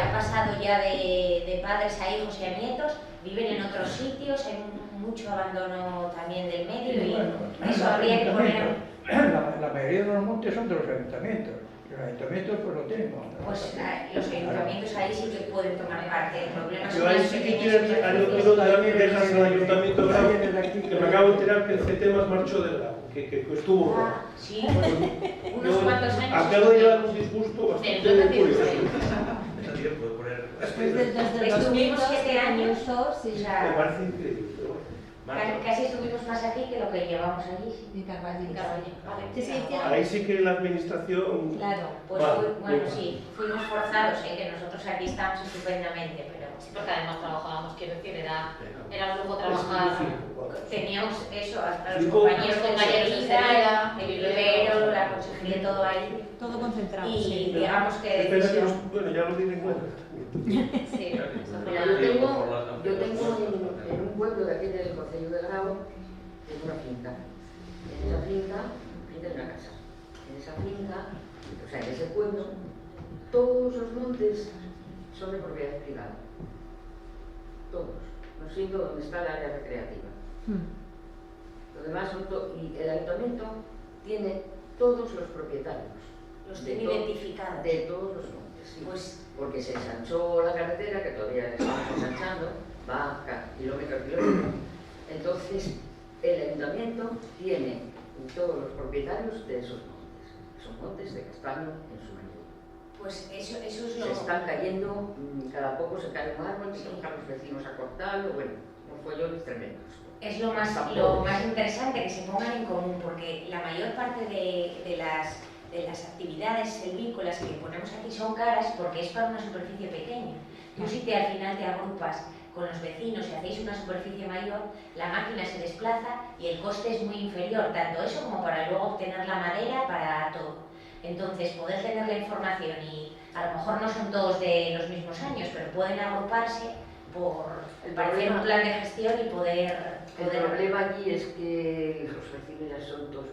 ha pasado ya de padres a hijos y a nietos, viven en otros sitios, hay mucho abandono también del medio y Bueno, eso los habría que poner... ayuntamientos, la mayoría de los montes son de los ayuntamientos. Los ayuntamientos pues lo tienen. Pues los ayuntamientos ahí sí que pueden tomar parte. El problema Yo son ahí las sí que pequeñas quiero superficies. dejas al ayuntamiento de Grau, que me acabo de enterar que el CETEMAS marchó de Grau, que estuvo. Ah, sí, unos cuantos años. Acabo de llevar un disgusto bastante curioso. Desde el Estuvimos 7 años, sí, o Me sea, parece increíble. casi estuvimos más aquí que lo que llevamos allí. en Carballo. Vale. Sí, sí, hicieron- Ahí sí que la administración. Claro. Pues Vale, bueno, muy sí, fuimos forzados, que nosotros aquí estamos estupendamente, pero Sí, porque además trabajábamos, quiero decir, era un lujo trabajar. teníamos eso, a los Digo, compañeros los de compañeros de Sanidad, Sanidad, el vivero, la consejería, todo ahí. Todo concentrado. Y Sí. digamos que Espera que decisión. bueno, ya lo diré en cuenta. Sí, Mira, yo tengo en un pueblo de aquí del Concello de Grau, tengo una finca. En esa finca es una casa. En esa finca, o sea, en ese pueblo, todos los montes son de propiedad privada. Todos. No siento dónde está el área recreativa. Lo demás son y el ayuntamiento tiene todos los propietarios. los de tiene to- identificados. De todos los montes, sí. Pues Porque se ensanchó la carretera, que todavía estamos ensanchando, va kilómetro a kilómetro. Entonces, el ayuntamiento tiene todos los propietarios de esos montes. Son montes de castaño en su mayoría. Pues eso es lo... Se están cayendo, cada poco se cae un árbol, se tocan los vecinos a cortarlo, bueno, unos follones tremendos. Es lo más interesante, que se pongan en común, porque la mayor parte de las de las actividades silvícolas que ponemos aquí son caras porque es para una superficie pequeña. Tú si al final te agrupas con los vecinos y hacéis una superficie mayor, la máquina se desplaza y el coste es muy inferior, tanto eso como para luego obtener la madera, para todo. Entonces, poder tener la información y a lo mejor no son todos de los mismos años, pero pueden agruparse para hacer un plan de gestión y poder... El problema aquí es que los vecinos ya son todos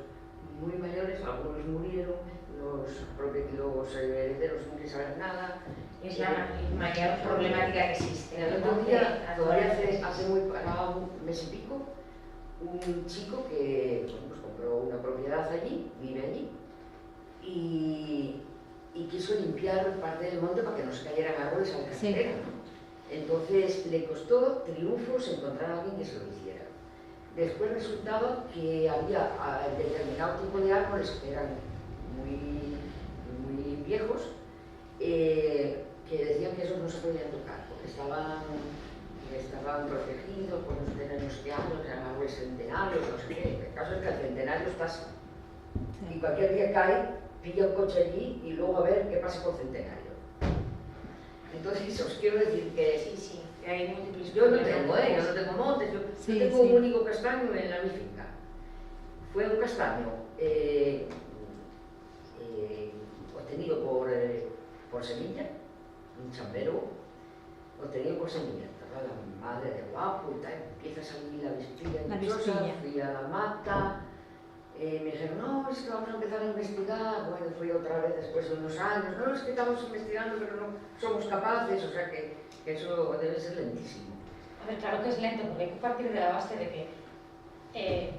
muy mayores, algunos murieron, los herederos no quieren saber nada. Es la mayor problemática que existe. El otro día, todavía hace un mes y pico, un chico que pues compró una propiedad allí, vive allí, y quiso limpiar parte del monte para que no se cayeran árboles a la carretera. Sí. Entonces le costó triunfos encontrar a alguien que se lo hiciera. Después resultaba que había determinado tipo de árboles que eran muy viejos, que decían que esos no se podían tocar, porque estaban protegidos por no sé años que eran árboles centenarios, no sé qué. El caso es que el centenario pasa. Y cualquier día cae, pilla un coche allí y luego a ver qué pasa con el centenario. Entonces os quiero decir que sí, hay múltiples yo no tengo montes, yo tengo un único castaño en mi finca. Fue un castaño obtenido por semilla, un chambero obtenido por semilla. Estaba la madre de guapo y tal, empieza a salir la vispilla dichosa, fui a la mata. Me dijeron, no, es que vamos a empezar a investigar. Bueno, fui otra vez después de unos años. No, es que estamos investigando, pero no somos capaces. O sea que eso debe ser lentísimo. A ver, claro que es lento, porque hay que partir de la base de que,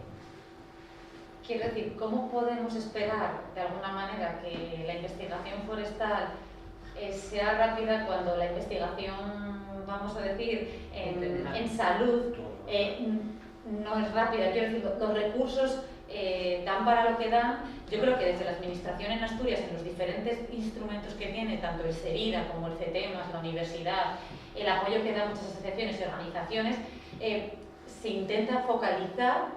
quiero decir, ¿cómo podemos esperar de alguna manera que la investigación forestal sea rápida cuando la investigación, vamos a decir, en salud no es rápida? Quiero decir, los recursos dan para lo que dan. Yo creo que desde la administración en Asturias, en los diferentes instrumentos que tiene, tanto el SERIDA como el CETEMAS, la universidad, el apoyo que dan muchas asociaciones y organizaciones, se intenta focalizar,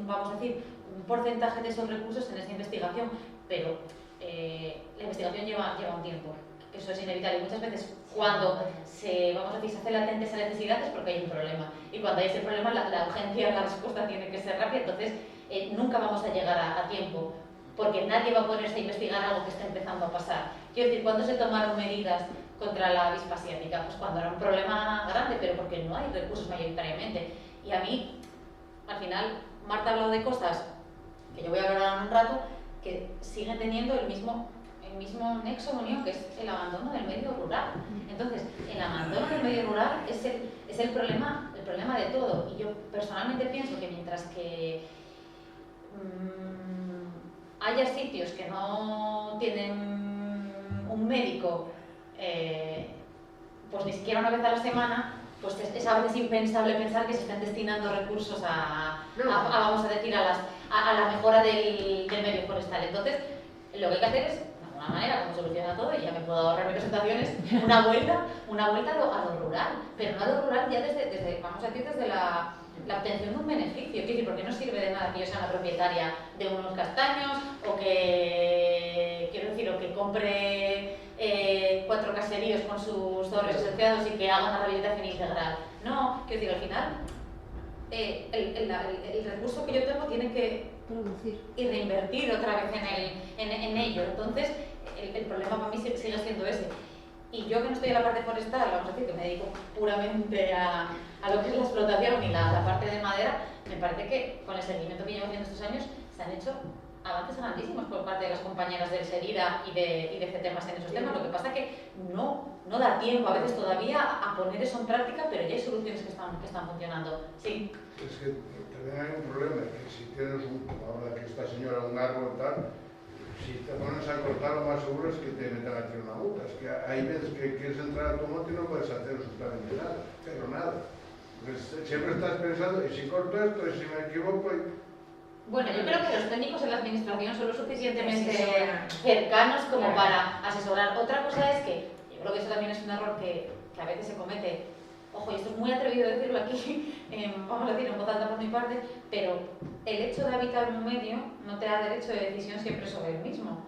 vamos a decir, un porcentaje de esos recursos en esta investigación, pero la investigación lleva un tiempo, eso es inevitable. Y muchas veces cuando se hace latente esa necesidad es porque hay un problema, y cuando hay ese problema la urgencia, la respuesta tiene que ser rápida. Entonces nunca vamos a llegar a tiempo, porque nadie va a ponerse a investigar algo que está empezando a pasar. Quiero decir, ¿cuándo se tomaron medidas contra la avispa asiática? Pues cuando era un problema grande, pero porque no hay recursos mayoritariamente. Y a mí, al final, Marta ha hablado de cosas que yo voy a hablar ahora en un rato, que siguen teniendo el mismo nexo de unión, que es el abandono del medio rural. Entonces, el abandono del medio rural es el problema de todo. Y yo personalmente pienso que mientras que haya sitios que no tienen un médico, pues ni siquiera una vez a la semana, pues es a veces impensable pensar que se están destinando recursos vamos a decir, a la mejora del medio forestal. Entonces, lo que hay que hacer es, de alguna manera, como soluciona todo, y ya me puedo ahorrar representaciones, una vuelta a lo rural, pero no a lo rural ya desde vamos a decir, desde la obtención de un beneficio. Quiero decir, porque no sirve de nada que yo sea una propietaria de unos castaños, o que compre 4 caseríos con sus torres asociados y que haga una rehabilitación integral. No, quiero decir, al final el recurso que yo tengo tiene que producir y reinvertir otra vez en ello. Entonces, el problema para mí sigue siendo ese. Y yo, que no estoy en la parte forestal, vamos a decir que me dedico puramente a lo que es la explotación y la parte de madera, me parece que con el seguimiento que llevo haciendo estos años se han hecho avances grandísimos por parte de las compañeras del SERIDA y de CETEMAS en esos temas. Lo que pasa es que no da tiempo a veces todavía a poner eso en práctica, pero ya hay soluciones que están funcionando. Sí. Es que también hay un problema, que si tienes ahora que esta señora un árbol tal, si te pones a cortar, lo más seguro es que te metan a ti una multa. Es que hay veces que quieres entrar a tu monte y no puedes hacer absolutamente nada, pero nada. Pues siempre estás pensando, y si corto esto, y si me equivoco... Bueno, yo creo que los técnicos en la administración son lo suficientemente cercanos como para asesorar. Otra cosa es que, yo creo que eso también es un error que a veces se comete. Ojo, y esto es muy atrevido decirlo aquí, vamos a decir en voz alta por mi parte, pero el hecho de habitar un medio no te da derecho de decisión siempre sobre el mismo.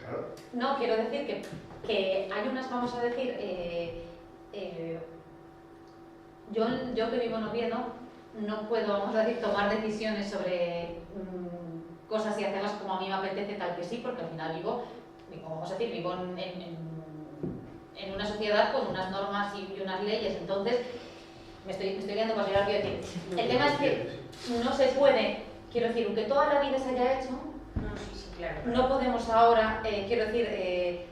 Claro. No, quiero decir que hay unas, vamos a decir, yo que vivo en Oviedo, no puedo, vamos a decir, tomar decisiones sobre cosas y hacerlas como a mí me apetece, tal que sí, porque al final vivo vamos a decir, vivo en una sociedad con unas normas y unas leyes, entonces me estoy guiando para llegar, quiero decir. El tema es que no se puede, quiero decir, aunque toda la vida se haya hecho, no podemos ahora, quiero decir,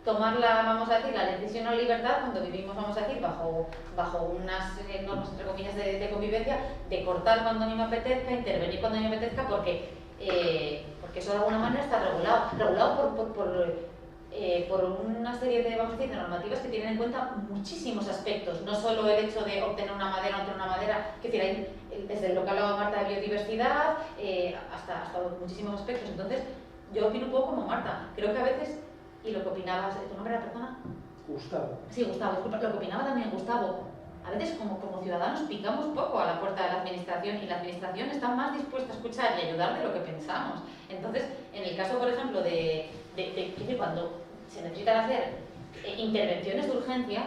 tomar vamos a decir, la decisión o libertad cuando vivimos, vamos a decir, bajo unas normas, entre comillas, de convivencia, de cortar cuando a mí me apetezca, intervenir cuando a mí me apetezca, porque eso de alguna manera está regulado por una serie de, vamos a decir, de normativas que tienen en cuenta muchísimos aspectos, no solo el hecho de obtener una madera o no tener una madera, es decir, hay, desde lo que hablaba Marta de biodiversidad, hasta muchísimos aspectos. Entonces, yo opino un poco como Marta, creo que a veces, y lo que opinabas, ¿tu nombre era persona? Gustavo. Sí, Gustavo, disculpa, lo que opinaba también Gustavo, a veces como ciudadanos picamos poco a la puerta de la administración y la administración está más dispuesta a escuchar y ayudar de lo que pensamos. Entonces, en el caso, por ejemplo, de cuando se necesitan hacer intervenciones de urgencia,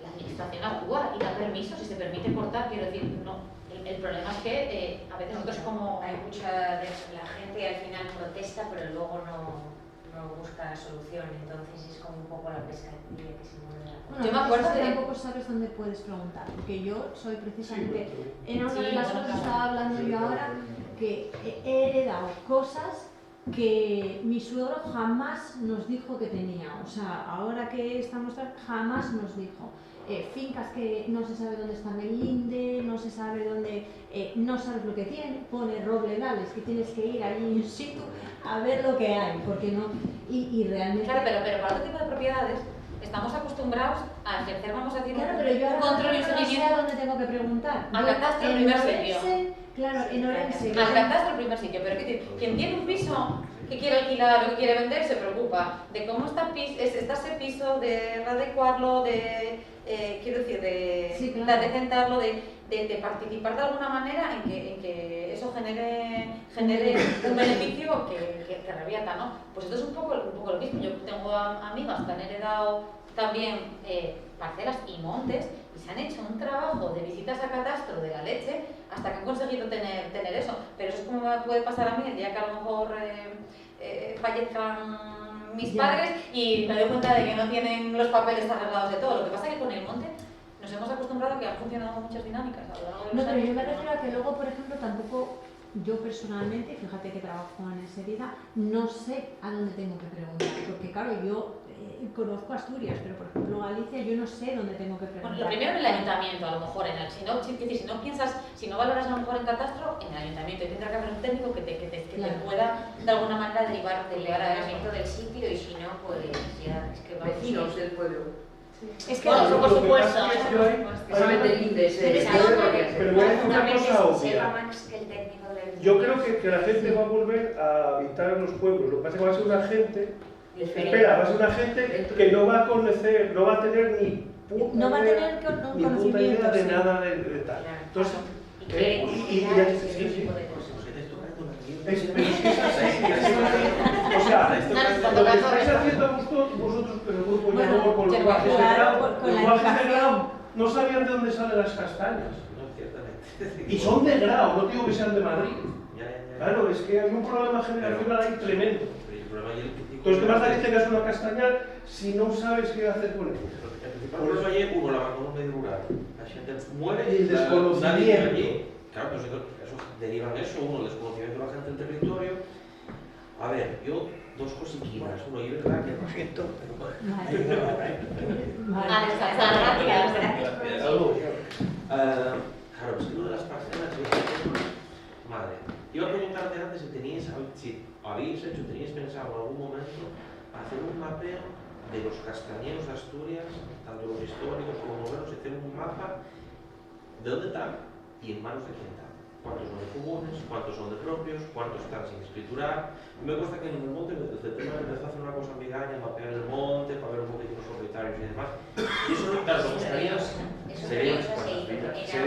la administración actúa y da permisos y se permite cortar, quiero decir, no. El problema es que a veces nosotros como... Hay mucha la gente al final protesta, pero luego no busca solución, entonces es como un poco la pescadilla que se mueve. Bueno, Yo me acuerdo que de... tampoco sabes dónde puedes preguntar, porque yo soy precisamente, Sí, en una de las cosas que estaba hablando yo ahora, que he heredado cosas que mi suegro jamás nos dijo que tenía, o sea, ahora que estamos jamás nos dijo. Fincas que no se sabe dónde están el linde, no se sabe dónde, no sabes lo que tiene, pone robledales, que tienes que ir allí in situ a ver lo que hay, porque no, y realmente... Claro, pero para otro tipo de propiedades estamos acostumbrados a ejercer, vamos a decir, Claro, pero yo un ahora control y un no sé a seguimiento. dónde tengo que preguntar. Al Yo catastro, en primer Orense, sitio. Claro, en Orense. Al catastro, el primer sitio, pero quien tiene un piso que quiere alquilar o que quiere vender se preocupa de cómo está ese piso, de adecuarlo, quiero decir, Sí, claro. de decentarlo, de participar de alguna manera en que eso genere un beneficio que revierta, ¿no? Pues esto es un poco lo mismo. Yo tengo amigas que han heredado también parcelas y montes y se han hecho un trabajo de visitas a catastro de la leche hasta que han conseguido tener eso. Pero eso es como me puede pasar a mí el día que a lo mejor fallezcan mis padres y me doy cuenta de que no tienen los papeles arreglados de todo. Lo que pasa es que con el monte nos hemos acostumbrado a que han funcionado muchas dinámicas a lo largo de los No, pero años. yo me refiero a que luego, por ejemplo, tampoco yo personalmente, fíjate que trabajo en Enseguida, no sé a dónde tengo que preguntar, porque claro, yo conozco Asturias, pero por ejemplo Galicia yo no sé dónde tengo que preguntar. Bueno, lo primero en el ayuntamiento, a lo mejor, si no valoras a lo mejor en catastro, en el ayuntamiento, y tendrá que haber un técnico que te pueda de alguna manera derivar Del ordenamiento del sitio, y si no, pues ya es que vamos. Vecinos del pueblo. Es que Bueno, por lo que supuesto. pasa es que yo hay- Solamente el índice Pero de es todo algo lo que que hace. Pero voy a decir una seguramente cosa se obvia. sepa más que el técnico del... Yo creo que la gente va a volver a habitar los pueblos. Lo que pasa es que va a ser una gente, Diferente. espera, va a ser una gente que no va a conocer, no va a tener ni puta no va a idea, tener ni puta conocimiento idea de sí. nada de tal. Claro. Entonces, Y quiere comunidad y ese sí, sí. tipo de cosas. pero es que es así. O sea, lo que estáis haciendo vosotros, pero el grupo Bueno, yo con los claro, guajes de grado, con la los guajes de educación. grado no sabían de dónde salen las castañas. No, ciertamente. Y son de grado, no digo que sean de Madrid. Ya. Claro, es que hay un problema generacional ahí tremendo. Pero el problema y el crítico... Entonces, ¿qué más da que tengas una castañal si no sabes qué hacer con ella? El principal problema es uno, la abandono medio rural. La gente muere Y el nadie desconocimiento. vive allí. Claro, pues eso deriva en eso, uno, el desconocimiento de la gente del territorio. A ver, yo dos cosiquitas. Uno, y es verdad que... Lo siento, pero Vale. A descansar, gracias. Algo. Claro, es que una de las parcelas es... Madre, iba a preguntarte antes si teníais pensado en algún momento hacer un mapeo de los castañeros de Asturias, tanto los históricos como los modernos, hacer un mapa de dónde están y en manos de quién están. Cuántos son de comunes, cuántos son de propios, cuántos están sin escriturar. Me cuesta que en el monte, desde el tema de empezar a hacer una cosa amigaña, mapear el monte, para ver un poquito los propietarios y demás. Y eso, claro, lo buscaría. Sería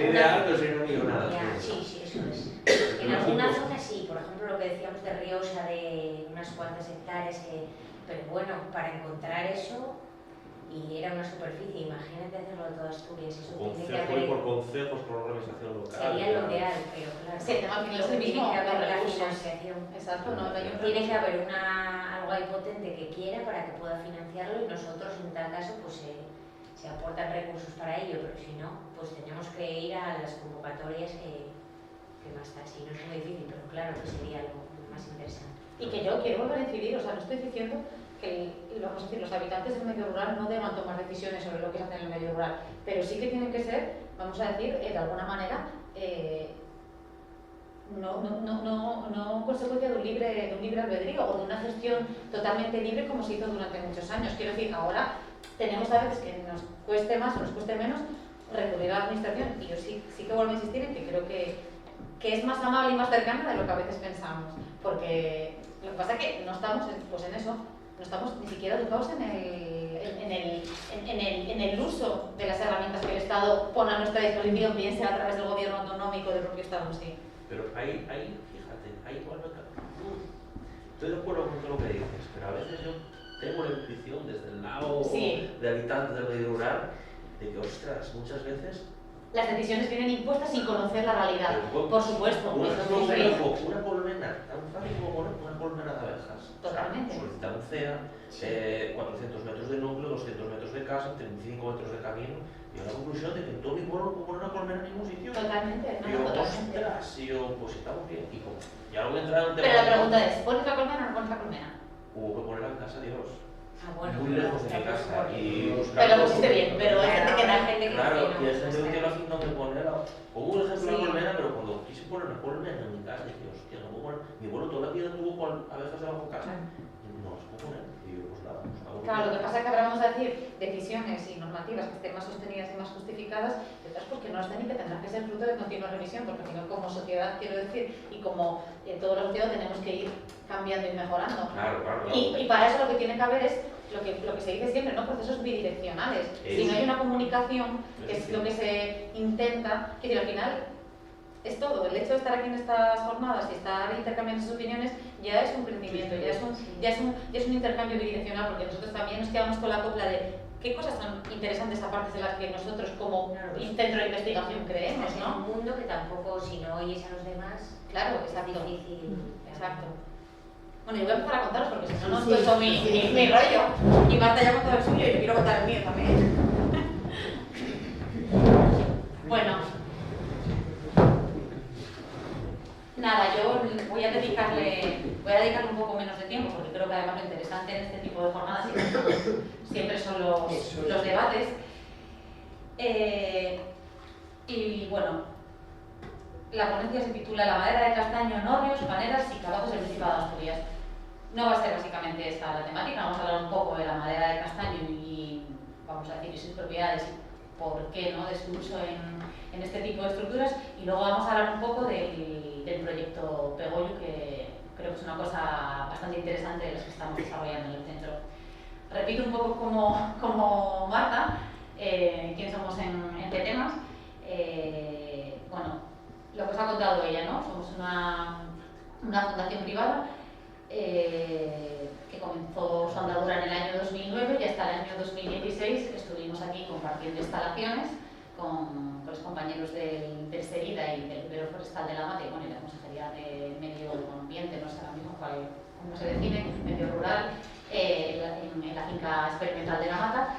ideal, pero sería una millonada. Sí, eso es. En alguna zona sí, por ejemplo lo que decíamos de Riosa, de unas cuantas hectáreas que pero bueno, para encontrar eso, y era una superficie, imagínate hacerlo de toda Asturias, eso tiene que Concejo y haber... por consejos, por organización local. Sería lo ideal, pero claro, Sí, el tema al final es el tiene mismo, que haber los la recursos. financiación. Exacto, no hay un Tiene que haber algo ahí potente que quiera para que pueda financiarlo y nosotros en tal caso pues se aportan recursos para ello, pero si no, pues tenemos que ir a las convocatorias que más está así. No es muy difícil, pero claro que sería lo más interesante. Y que yo quiero volver a incidir, o sea, no estoy diciendo que vamos a decir, los habitantes del medio rural no deban tomar decisiones sobre lo que se hace en el medio rural, pero sí que tienen que ser, vamos a decir, de alguna manera, no consecuencia de un libre albedrío o de una gestión totalmente libre como se hizo durante muchos años. Quiero decir, ahora tenemos a veces que nos cueste más o nos cueste menos recurrir a la administración, y yo sí que vuelvo a insistir en que creo que es más amable y más cercana de lo que a veces pensamos, porque lo que pasa es que no estamos en eso. No estamos ni siquiera educados en el uso de las herramientas que el Estado pone a nuestra disposición, bien sea a través del gobierno autonómico del propio Estado, sí. Pero ahí, fíjate, ahí igual estoy de acuerdo con todo lo que dices, pero a veces yo tengo la intuición desde el lado de habitantes del medio rural de que, ostras, muchas veces las decisiones vienen impuestas sin conocer la realidad, por supuesto. Una colmena, tan fácil como poner una colmena de abejas. Totalmente. O sea, solicitar un CEA, 400 metros de núcleo, 200 metros de casa, 35 metros de camino, y a la conclusión de que en todo mi pueblo no puedo poner una colmena en ningún sitio. Totalmente, Y yo, totalmente. ostras, y yo, pues estamos bien. Y como, ya lo voy a entrar en el tema. Pero la pregunta es, ¿pones la colmena o no pones la colmena? Hubo que ponerla en casa, Dios. Bueno, Muy lejos de mi casa. Y buscar Pero lo pusiste bien, pero hay gente que da gente que claro, no. y hay gente que lo hace donde ponerla. Pongo un ejemplo de la colmena, pero cuando quise poner una colmena en mi casa, dije, hostia, no puedo poner. Mi abuelo toda la vida tuvo abejas debajo de casa. No las puedo poner. Y yo, pues nada, pues hago. Claro, lo que pasa es que ahora vamos a decir decisiones y normativas que estén más sostenidas y más justificadas, y otras porque no están y que tendrán que ser fruto de continua revisión, porque si no, como sociedad, quiero decir, y como toda la sociedad, tenemos que ir cambiando y mejorando. Claro. Y para eso lo que tiene que haber es lo que se dice siempre, ¿no? Procesos bidireccionales. Si no hay una comunicación, que es lo que se intenta, que al final es todo. El hecho de estar aquí en estas jornadas y estar intercambiando sus opiniones ya es un crecimiento, ya es un intercambio bidireccional, porque nosotros también nos quedamos con la copla de qué cosas son interesantes aparte de las que nosotros como centro de investigación creemos, ¿no? Es un mundo que tampoco, si no oyes a los demás, Claro, es exacto. difícil. Exacto. Bueno, yo voy a empezar a contaros porque si no, no estoy con mi rollo. Y Marta ya ha contado el suyo y yo quiero contar el mío también. Bueno. Nada, yo voy a dedicarle un poco menos de tiempo porque creo que además lo interesante en este tipo de jornadas siempre son los debates. Y bueno, la ponencia se titula La madera de castaño en Orrios, paneras y cabazos del Principado de Asturias. No va a ser básicamente esta la temática, vamos a hablar un poco de la madera de castaño y vamos a decir sus propiedades y por qué, ¿no?, de su uso en este tipo de estructuras, y luego vamos a hablar un poco del proyecto Pegollo, que creo que es una cosa bastante interesante de las que estamos desarrollando en el centro. Repito un poco como Marta, quiénes somos en qué temas. Bueno, lo que os ha contado ella, ¿no? Somos una fundación privada que comenzó su andadura en el año 2009 y hasta el año 2016 estuvimos aquí compartiendo instalaciones con los compañeros del SERIDA y del Vivero Forestal de la Mata y, bueno, y la Consejería de Medio Ambiente, no sé ahora mismo cómo se define, medio rural, en la finca experimental de la Mata.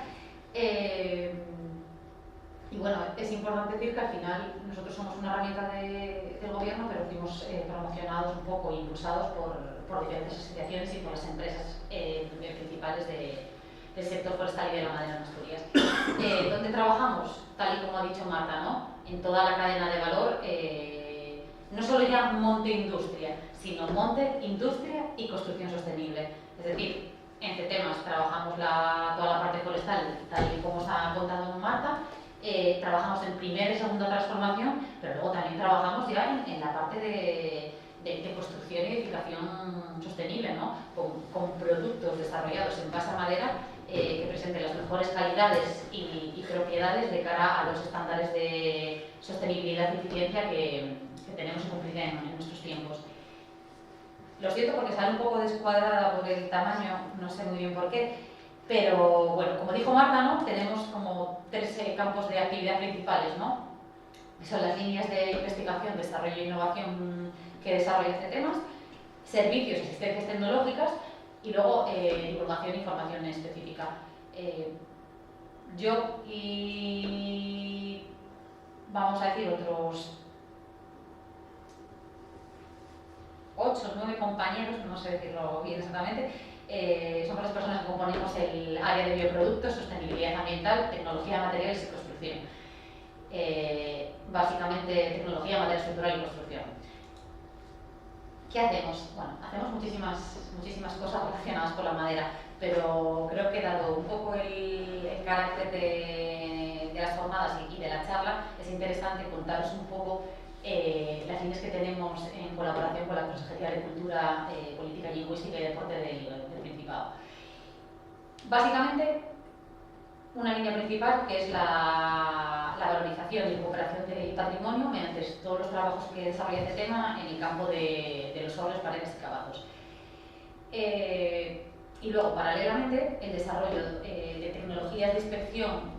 Y bueno, es importante decir que al final nosotros somos una herramienta del gobierno, pero fuimos promocionados un poco e impulsados por diferentes asociaciones y por las empresas principales del sector forestal y de la madera en Asturias. ¿Dónde trabajamos? Tal y como ha dicho Marta, ¿no? En toda la cadena de valor, no solo ya monte industria, sino monte, industria y construcción sostenible. Es decir, en CETEMAS trabajamos toda la parte forestal, tal y como os ha contado Marta. Trabajamos en primera y segunda transformación, pero luego también trabajamos ya en la parte de construcción y edificación sostenible, ¿no? Con productos desarrollados en base a madera que presenten las mejores calidades y propiedades de cara a los estándares de sostenibilidad y eficiencia que tenemos que cumplir en nuestros tiempos. Lo siento porque sale un poco descuadrada por el tamaño, no sé muy bien por qué, pero bueno, como dijo Marta, ¿no? Tenemos como 3 campos de actividad principales, ¿no? Que son las líneas de investigación, desarrollo e innovación que desarrolla este tema, servicios y asistencias tecnológicas y luego divulgación e información específica. Yo y vamos a decir otros 8 o 9 compañeros, no sé decirlo bien exactamente, somos las personas que componemos el área de bioproductos, sostenibilidad ambiental, tecnología de materiales y construcción. Básicamente tecnología, material estructural y construcción. ¿Qué hacemos? Bueno, hacemos muchísimas cosas relacionadas con la madera, pero creo que dado un poco el carácter de las jornadas y de la charla, es interesante contaros un poco las líneas que tenemos en colaboración con la Consejería de Cultura, Política Lingüística y Deporte del Principado. Básicamente, una línea principal que es la valorización y recuperación del patrimonio mediante todos los trabajos que desarrolla este tema en el campo de los sobres, paredes y cavados. Y luego, paralelamente, el desarrollo de tecnologías de inspección,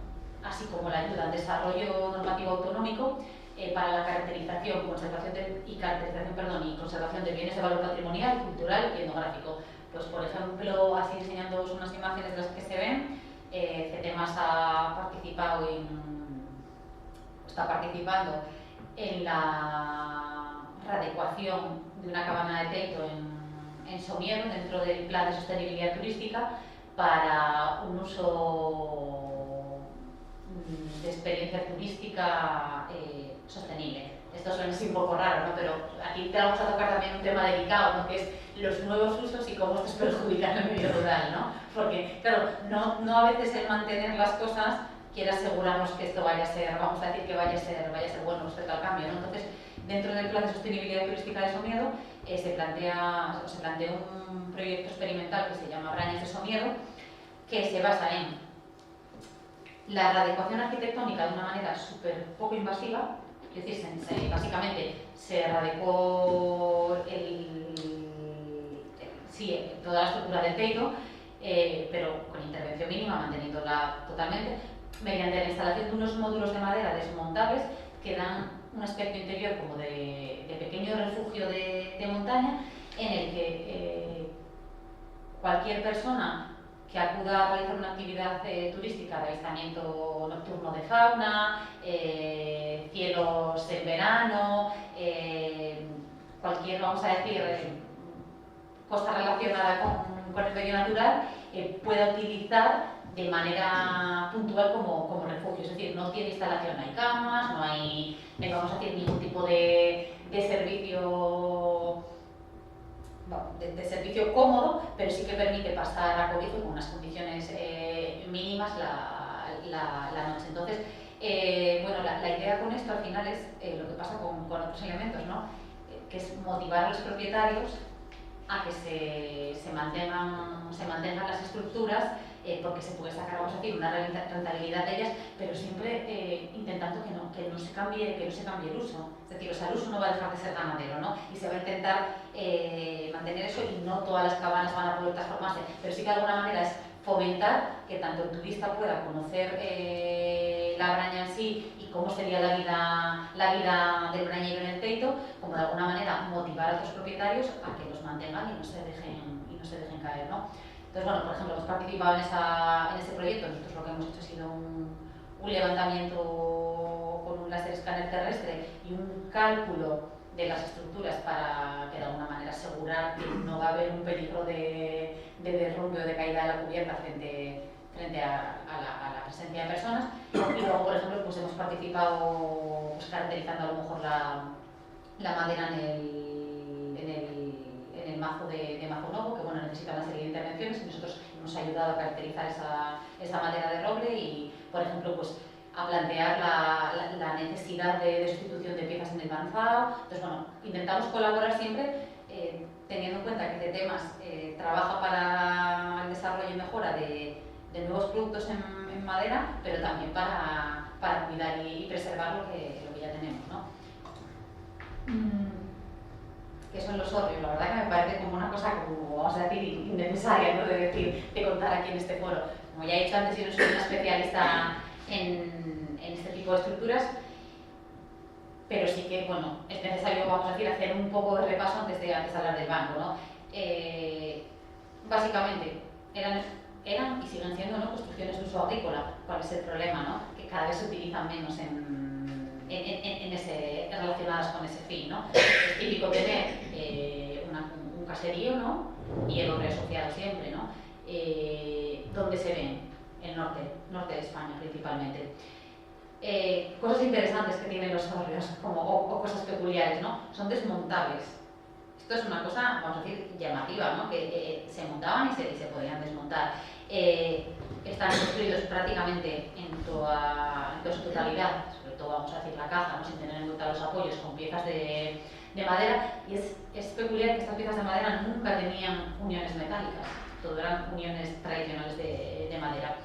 así como la ayuda al desarrollo normativo autonómico para la caracterización, conservación y conservación de bienes de valor patrimonial, cultural y etnográfico. Pues, por ejemplo, así enseñándoos unas imágenes de las que se ven, CETEMAS está participando en la readecuación de una cabana de Teito en Somiedo, dentro del plan de sostenibilidad turística, para un uso de experiencia turística sostenible. Esto suena así un poco raro, ¿no? Pero aquí te vamos a tocar también un tema delicado, ¿no? Que es los nuevos usos y cómo estos perjudican el medio rural, ¿no? Porque, claro, no a veces el mantener las cosas quiere asegurarnos que esto vaya a ser, vamos a decir que vaya a ser bueno respecto al cambio, ¿no? Entonces, dentro del plan de sostenibilidad turística de Somiedo se plantea un proyecto experimental que se llama Brañas de Somiedo, que se basa en la readecuación arquitectónica de una manera súper poco invasiva. Es decir, básicamente se readecuó toda la estructura del Teito, pero con intervención mínima, manteniéndola totalmente, mediante la instalación de unos módulos de madera desmontables que dan un aspecto interior como de pequeño refugio de montaña, en el que cualquier persona que acuda a realizar una actividad turística de avistamiento nocturno de fauna, cielos en verano, cualquier, vamos a decir, cosa relacionada con el medio natural, pueda utilizar de manera puntual como refugio. Es decir, no tiene instalación, no hay camas, no hay, vamos a decir, ningún tipo de servicio. De servicio cómodo, pero sí que permite pasar a cobijo con unas condiciones mínimas la noche. Entonces, bueno, la idea con esto al final es lo que pasa con otros elementos, ¿no? Que es motivar a los propietarios a que se mantengan las estructuras, porque se puede sacar, vamos a decir, una rentabilidad de ellas, pero siempre intentando que no se cambie el uso. Es decir, o sea, el uso no va a dejar de ser ganadero, ¿no? Y se va a intentar mantener eso, y no todas las cabanas van a poder transformarse, pero sí que de alguna manera es fomentar que tanto el turista pueda conocer la Braña en sí y cómo sería la vida del brañero en el Teito, como de alguna manera motivar a otros propietarios a que los mantengan y no se dejen caer, ¿no? Entonces, bueno, por ejemplo, hemos participado en ese proyecto. Nosotros lo que hemos hecho ha sido un levantamiento con un láser escáner terrestre y un cálculo de las estructuras para que de alguna manera asegurar que no va a haber un peligro de derrumbe o de caída de la cubierta frente a la presencia de personas. Y luego, por ejemplo, pues hemos participado pues, caracterizando a lo mejor la madera en el mazo de Mazo Novo, que bueno, necesita una serie de intervenciones, y nosotros hemos ayudado a caracterizar esa madera de roble y, por ejemplo, pues a plantear la necesidad de sustitución de piezas en el manzado. Entonces, bueno, intentamos colaborar siempre teniendo en cuenta que temas trabaja para el desarrollo y mejora de nuevos productos en madera, pero también para cuidar y preservar lo que ya tenemos, ¿no? que son los hórreos. La verdad que me parece como una cosa, como vamos a decir, innecesaria, ¿no? de contar aquí en este foro. Como ya he dicho antes, yo no soy una especialista en este tipo de estructuras, pero sí que, bueno, es necesario, vamos a decir, hacer un poco de repaso antes de hablar del banco, ¿no? Básicamente, eran y siguen siendo, ¿no?, construcciones de uso agrícola. ¿Cuál es el problema, no? Que cada vez se utilizan menos relacionadas con ese fin, ¿no? Es típico tener un caserío, ¿no?, y el hórreo asociado siempre, ¿no? ¿Dónde se ven? El norte de España principalmente. Cosas interesantes que tienen los hórreos, o cosas peculiares, ¿no? Son desmontables. Esto es una cosa, vamos a decir, llamativa, ¿no? Que se montaban y se podían desmontar. Están construidos prácticamente en toda su totalidad, sobre todo, vamos a decir, la caja, ¿no?, sin tener en cuenta los apoyos, con piezas de madera, y es peculiar que estas piezas de madera nunca tenían uniones metálicas, todo eran uniones tradicionales de madera.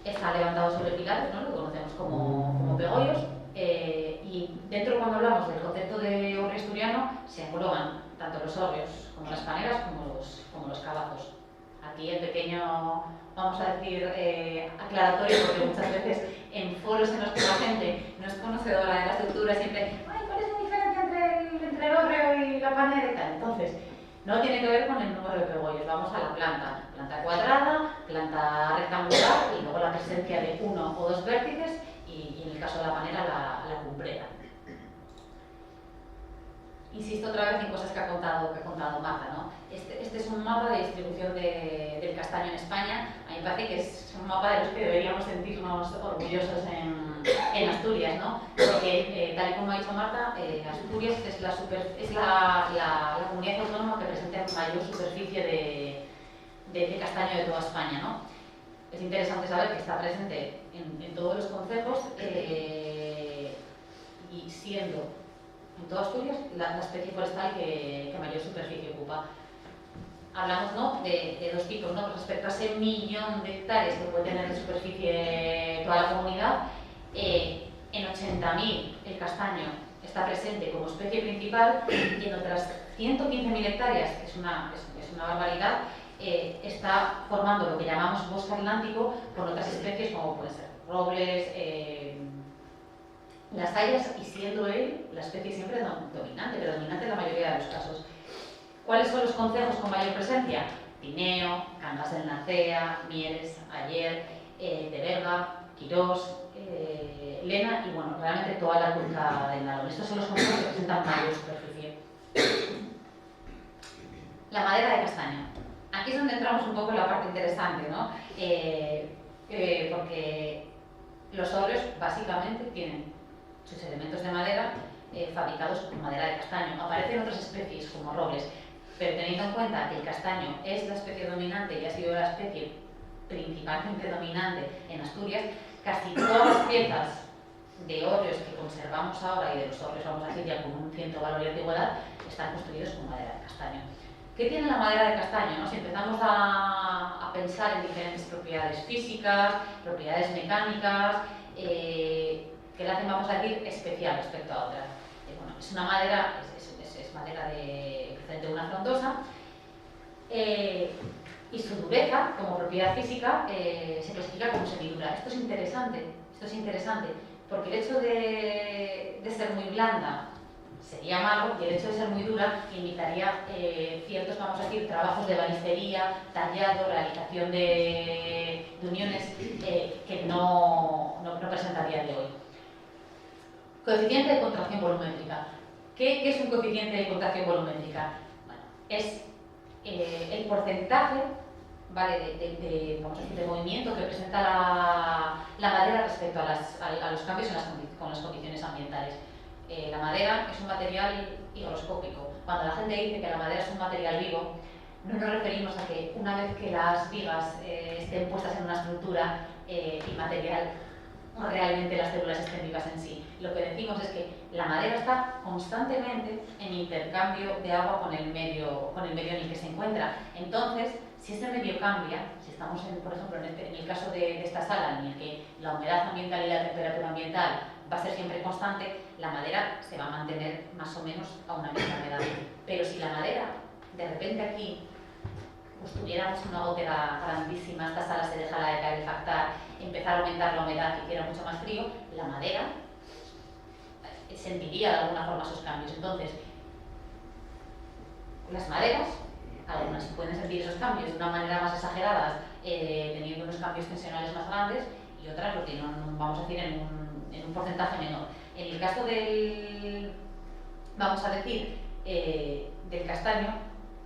Está levantado sobre pilares, ¿no?, lo conocemos como pegollos, y dentro, cuando hablamos del concepto de hórreo asturiano, se engloban tanto los hórreos como las paneras como los cabazos. Aquí el pequeño, vamos a decir, aclaratorio, porque muchas veces en foros en los que la gente no es conocedora de la estructura, siempre, ay, ¿cuál es la diferencia entre el hórreo y la panera y tal? Entonces, no tiene que ver con el número de pegollos, vamos a la planta cuadrada, planta rectangular, y luego la presencia de uno o dos vértices, y en el caso de la panera, la cumbrera. Insisto otra vez en cosas que ha contado Marta, ¿no? Este es un mapa de distribución del castaño en España. A mí me parece que es un mapa de los que deberíamos sentirnos orgullosos en Asturias, ¿no? Porque, tal y como ha dicho Marta, Asturias es la comunidad autónoma que presenta mayor superficie de castaño de toda España, ¿no? Es interesante saber que está presente en todos los concejos, y siendo en toda Asturias la especie forestal que mayor superficie ocupa. Hablamos, ¿no?, de dos tipos, ¿no?, respecto a ese 1.000.000 de hectáreas que puede tener de superficie toda la comunidad. En 80.000 el castaño está presente como especie principal, y en otras 115.000 hectáreas, que es una barbaridad, está formando lo que llamamos bosque atlántico con otras especies como pueden ser robles, las hayas, y siendo él la especie siempre predominante en la mayoría de los casos. ¿Cuáles son los concejos con mayor presencia? Tineo, Cangas del Narcea, Mieres, Aller, de Berga, Quirós, Lena, y bueno, realmente toda la cuenca del Nalón. Estos son los concejos que presentan mayor superficie. La madera de castaño. Aquí es donde entramos un poco en la parte interesante, ¿no? Porque los hórreos básicamente tienen sus elementos de madera fabricados con madera de castaño. Aparecen otras especies como robles, pero teniendo en cuenta que el castaño es la especie dominante y ha sido la especie principalmente dominante en Asturias, casi todas las piezas de hórreos que conservamos ahora, y de los hórreos, vamos a decir, ya con un cierto valor y antigüedad, están construidos con madera de castaño. ¿Qué tiene la madera de castaño, no? Si empezamos a pensar en diferentes propiedades físicas, propiedades mecánicas, que la hacen, vamos a decir, especial respecto a otras. Bueno, es una madera, es madera procedente de una frondosa, y su dureza, como propiedad física, se clasifica como semidura. Esto es interesante, porque el hecho de ser muy blanda sería malo, y el hecho de ser muy dura limitaría ciertos, vamos a decir, trabajos de balistería, tallado, realización de uniones que no presenta a día de hoy. Coeficiente de contracción volumétrica. ¿Qué es un coeficiente de contracción volumétrica? Bueno, es el porcentaje, ¿vale?, vamos a decir, de movimiento que presenta la madera respecto a los cambios con las condiciones ambientales. La madera es un material higroscópico. Cuando la gente dice que la madera es un material vivo, no nos referimos a que una vez que las vigas estén puestas en una estructura inmaterial, realmente las células estén vivas en sí. Lo que decimos es que la madera está constantemente en intercambio de agua con el medio en el que se encuentra. Entonces, si ese medio cambia, si estamos, por ejemplo, en el caso de esta sala, en el que la humedad ambiental y la temperatura ambiental va a ser siempre constante, la madera se va a mantener más o menos a una misma humedad. Pero si la madera, de repente aquí, pues tuviéramos una gotera grandísima, esta sala se dejara de calefactar, empezar a aumentar la humedad y que era mucho más frío, la madera sentiría de alguna forma esos cambios. Entonces, las maderas, algunas pueden sentir esos cambios de una manera más exagerada, teniendo unos cambios tensionales más grandes, y otras lo tienen, vamos a decir, en un porcentaje menor. En el caso del, vamos a decir, del castaño,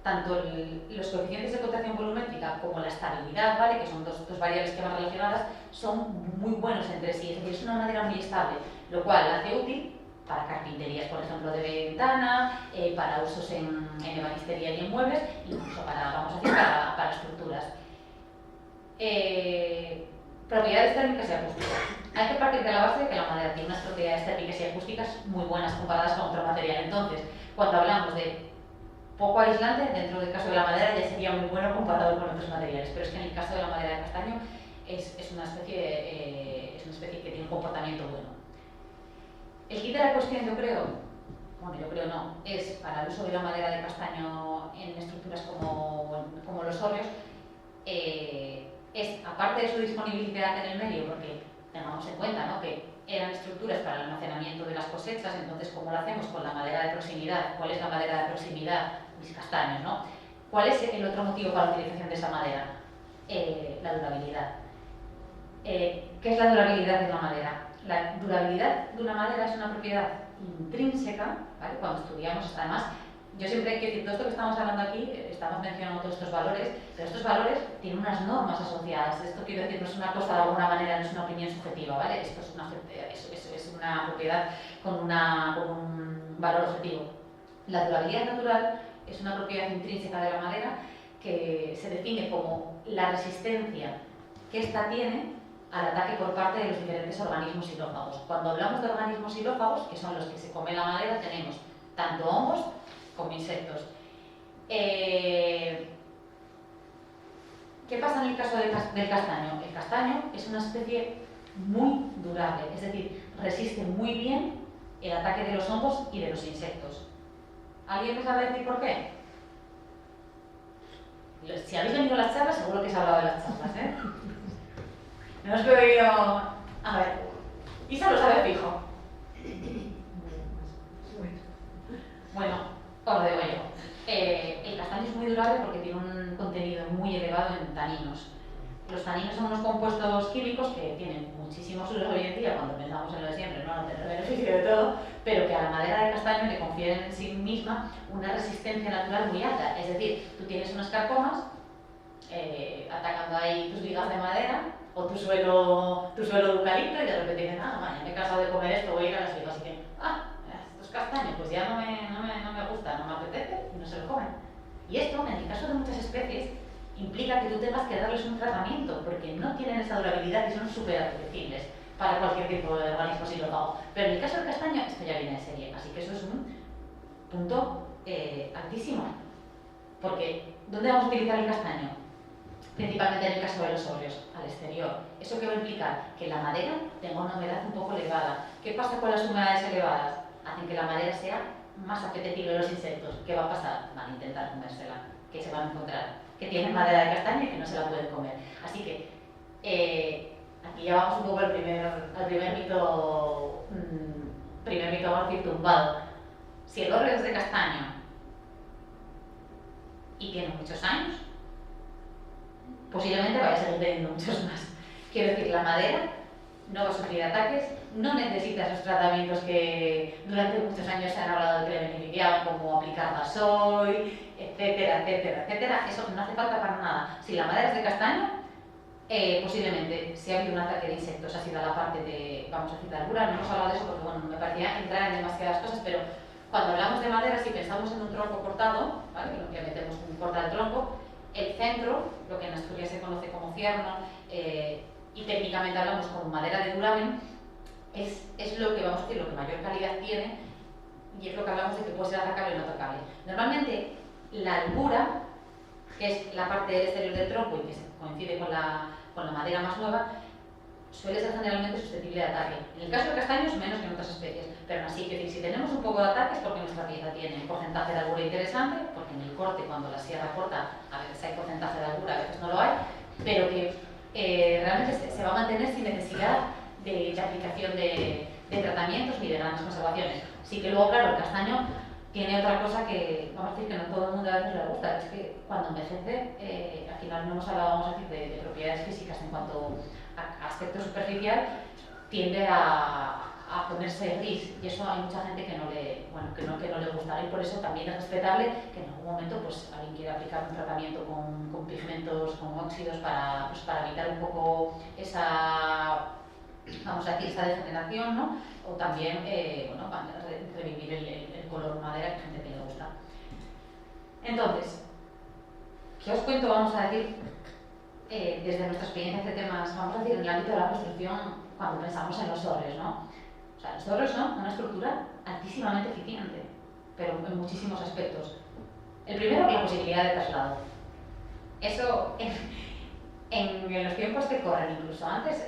tanto los coeficientes de contracción volumétrica como la estabilidad, ¿vale?, que son dos variables que van relacionadas, son muy buenos entre sí, es decir, es una madera muy estable, lo cual la hace útil para carpinterías, por ejemplo, de ventana, para usos en ebanistería y en muebles, incluso para, vamos a decir, para estructuras. Propiedades térmicas y acústicas. Hay que partir de la base de que la madera tiene unas propiedades térmicas y acústicas muy buenas comparadas con otro material. Entonces, cuando hablamos de poco aislante, dentro del caso de la madera ya sería muy bueno comparado con otros materiales, pero es que en el caso de la madera de castaño es una especie que tiene un comportamiento bueno. El kit de la cuestión, yo creo no, es para el uso de la madera de castaño en estructuras como los hórreos, es, aparte de su disponibilidad en el medio, porque tengamos en cuenta, ¿no?, que eran estructuras para el almacenamiento de las cosechas, entonces, ¿cómo lo hacemos con la madera de proximidad? ¿Cuál es la madera de proximidad? Mis castaños, ¿no? ¿Cuál es el otro motivo para la utilización de esa madera? La durabilidad. ¿Qué es la durabilidad de una madera? La durabilidad de una madera es una propiedad intrínseca, ¿vale? Cuando estudiamos, además, yo siempre hay que decir, todo esto que estamos hablando aquí, estamos mencionando todos estos valores, pero estos valores tienen unas normas asociadas. Esto quiero decir, no es una cosa de alguna manera, no es una opinión subjetiva, ¿vale? Esto es una propiedad con un valor objetivo. La durabilidad natural es una propiedad intrínseca de la madera que se define como la resistencia que ésta tiene al ataque por parte de los diferentes organismos xilófagos. Cuando hablamos de organismos xilófagos, que son los que se comen la madera, tenemos tanto hongos como insectos. ¿Qué pasa en el caso del castaño? El castaño es una especie muy durable, es decir, resiste muy bien el ataque de los hongos y de los insectos. ¿Alguien me sabe decir por qué? Si habéis venido a las charlas, seguro que se ha hablado de las charlas, ¿eh? No os veo yo... A ver, Isa lo sabe fijo. Bueno, os digo yo. El castaño es muy durable porque tiene un contenido muy elevado en taninos. Los taninos son unos compuestos químicos que tienen muchísimos usos hoy en día, cuando pensamos en lo de siempre, no tener beneficio de todo, pero que a la madera de castaño le confieren en sí misma una resistencia natural muy alta. Es decir, tú tienes unas carcomas atacando ahí tus vigas de madera o tu suelo de eucalipto y de repente dicen, vaya, me he cansado de comer esto, voy a ir a las vigas. Así que, esto es castaño, pues ya no me gusta, no me apetece y no se lo comen. Y esto, en el caso de muchas especies, implica que tú tengas que darles un tratamiento porque no tienen esa durabilidad y son súper apetecibles para cualquier tipo de organismo xilófago. Pero en el caso del castaño, esto ya viene de serie, así que eso es un punto altísimo. Porque, ¿dónde vamos a utilizar el castaño? Principalmente en el caso de los hórreos, al exterior. ¿Eso qué va a implicar? Que la madera tenga una humedad un poco elevada. ¿Qué pasa con las humedades elevadas? Hacen que la madera sea más apetecible a los insectos. ¿Qué va a pasar? Van a intentar comérsela. ¿Qué se van a encontrar? Que tienen madera de castaño y que no se la pueden comer. Así que aquí ya vamos un poco al primer mito, vamos a decir, tumbado. Si el hórreo es de castaño y tiene muchos años, posiblemente vaya a seguir teniendo muchos más. Quiero decir, la madera no va a sufrir ataques, no necesita esos tratamientos que durante muchos años se han hablado de que le beneficiaban, como aplicar gasoil, etcétera, etcétera, etcétera. Eso no hace falta para nada. Si la madera es de castaño, posiblemente, si ha habido un ataque de insectos, ha sido la parte de, vamos a citar, dura. No hemos hablado de eso porque, bueno, me parecía entrar en demasiadas cosas, pero cuando hablamos de madera, si pensamos en un tronco cortado, ¿vale?, que metemos un corte al tronco, el centro, lo que en Asturias se conoce como cierno, y técnicamente hablamos como madera de duramen, es lo que vamos a decir, lo que mayor calidad tiene, y es lo que hablamos de que puede ser atacable o no atacable. Normalmente, la albura, que es la parte del exterior del tronco y que se coincide con la madera más nueva, suele ser generalmente susceptible de ataque. En el caso de castaños, menos que en otras especies, pero aún así, que si tenemos un poco de ataque es porque nuestra pieza tiene un porcentaje de albura interesante, porque en el corte, cuando la sierra corta, a veces hay porcentaje de albura, a veces no lo hay, pero que realmente se va a mantener sin necesidad de aplicación de tratamientos ni de grandes conservaciones. Sí que luego, claro, el castaño tiene otra cosa que, vamos a decir, que no todo el mundo a veces le gusta, es que cuando envejece, al final no hemos hablado, vamos a decir, de propiedades físicas en cuanto a aspecto superficial, tiende a ponerse gris, y eso hay mucha gente que no le gusta, y por eso también es respetable que en algún momento pues, alguien quiera aplicar un tratamiento con pigmentos, con óxidos, para evitar un poco esa, vamos a decir, esa degeneración, ¿no? O también para revivir el color madera, que hay gente que le gusta. Entonces, ¿qué os cuento, vamos a decir, desde nuestra experiencia de temas, vamos a decir, en el ámbito de la construcción, cuando pensamos en los hórreos, ¿no? O sea, los hórreos son una estructura altísimamente eficiente, pero en muchísimos aspectos. El primero, la posibilidad de traslado. Eso, en los tiempos que corren, incluso antes,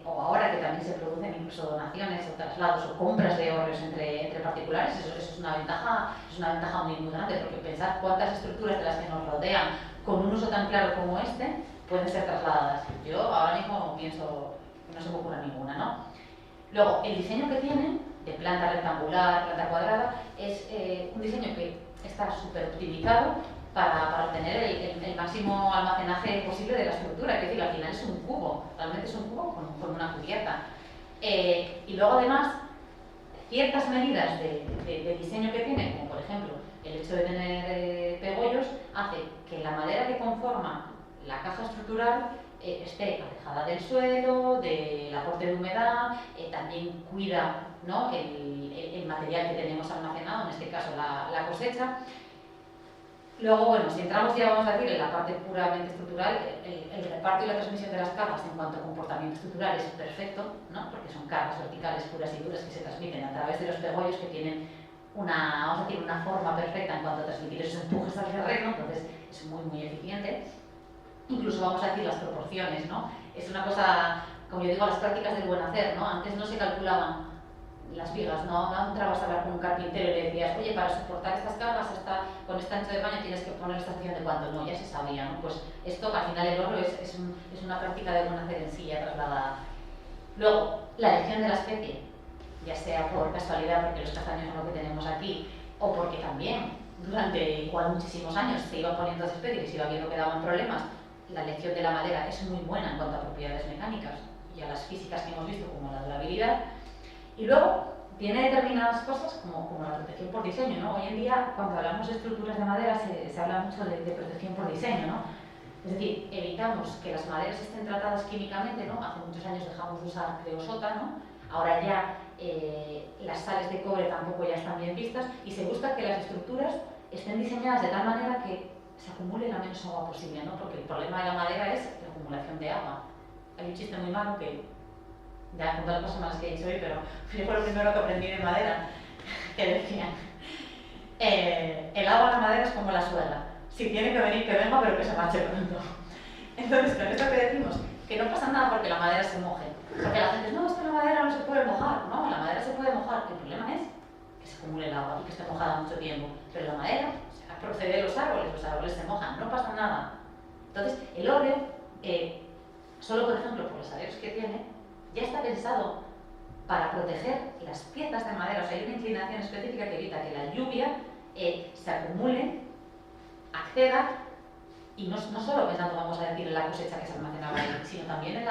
o ahora que también se producen incluso donaciones o traslados o compras de hórreos entre particulares, eso es una ventaja muy grande, porque pensad cuántas estructuras de las que nos rodean con un uso tan claro como este pueden ser trasladadas. Yo ahora mismo pienso que no se me ocurre ninguna, ¿no? Luego, el diseño que tienen, de planta rectangular, planta cuadrada, es un diseño que está súper optimizado para obtener el máximo almacenaje posible de la estructura, que es decir, al final es un cubo, realmente es un cubo con una cubierta. Y luego además, ciertas medidas de diseño que tiene, como por ejemplo el hecho de tener pegollos, hace que la madera que conforma la caja estructural esté alejada del suelo, del aporte de humedad, también cuida, ¿no?, el material que tenemos almacenado, en este caso la cosecha. Luego, bueno, si entramos ya, vamos a decir, en la parte puramente estructural, el reparto y la transmisión de las cargas en cuanto a comportamiento estructural es perfecto, ¿no?, porque son cargas verticales puras y duras que se transmiten a través de los pegollos, que tienen vamos a decir, una forma perfecta en cuanto a transmitir esos empujes al terreno, entonces es muy, muy eficiente. Incluso vamos a decir las proporciones, ¿no? Es una cosa, como yo digo, las prácticas del buen hacer, ¿no? Antes no se calculaban las vigas, no entrabas a hablar con un carpintero y le decías, oye, para soportar estas cargas con este ancho de paño tienes que poner esta estación de cuánto, no, ya se sabía, ¿no? Pues esto, al final, el hórreo es una práctica de buen hacer en sí, ya trasladada. Luego, la elección de la especie, ya sea por casualidad, porque los castaños son lo que tenemos aquí, o porque también durante igual muchísimos años se iban poniendo las especies y se iba viendo que daban problemas. La elección de la madera es muy buena en cuanto a propiedades mecánicas y a las físicas que hemos visto, como la durabilidad. Y luego tiene determinadas cosas como la protección por diseño, ¿no? Hoy en día, cuando hablamos de estructuras de madera, se habla mucho de protección por diseño, ¿no? Es decir, evitamos que las maderas estén tratadas químicamente, ¿no? Hace muchos años dejamos de usar creosota, ¿no? Ahora ya las sales de cobre tampoco ya están bien vistas, y se busca que las estructuras estén diseñadas de tal manera que se acumule la menos agua posible, ¿no? Porque el problema de la madera es la acumulación de agua. Hay un chiste muy malo que, ya con todas las cosas malas que he dicho hoy, pero fue lo primero que aprendí de madera, que decían, el agua en la madera es como la suegra, si tiene que venir que venga, pero que se marche pronto. Entonces, con esto que decimos, que no pasa nada porque la madera se moje, porque la gente dice, no, es que la madera no se puede mojar, no, la madera se puede mojar, el problema es que se acumule el agua y que esté mojada mucho tiempo, pero la madera procede de los árboles se mojan, no pasa nada. Entonces, el hórreo, solo por ejemplo por los aleros que tiene, ya está pensado para proteger las piezas de madera. O sea, hay una inclinación específica que evita que la lluvia se acumule, acceda, y no solo pensando, vamos a decir, en la cosecha que se almacenaba ahí, sino también en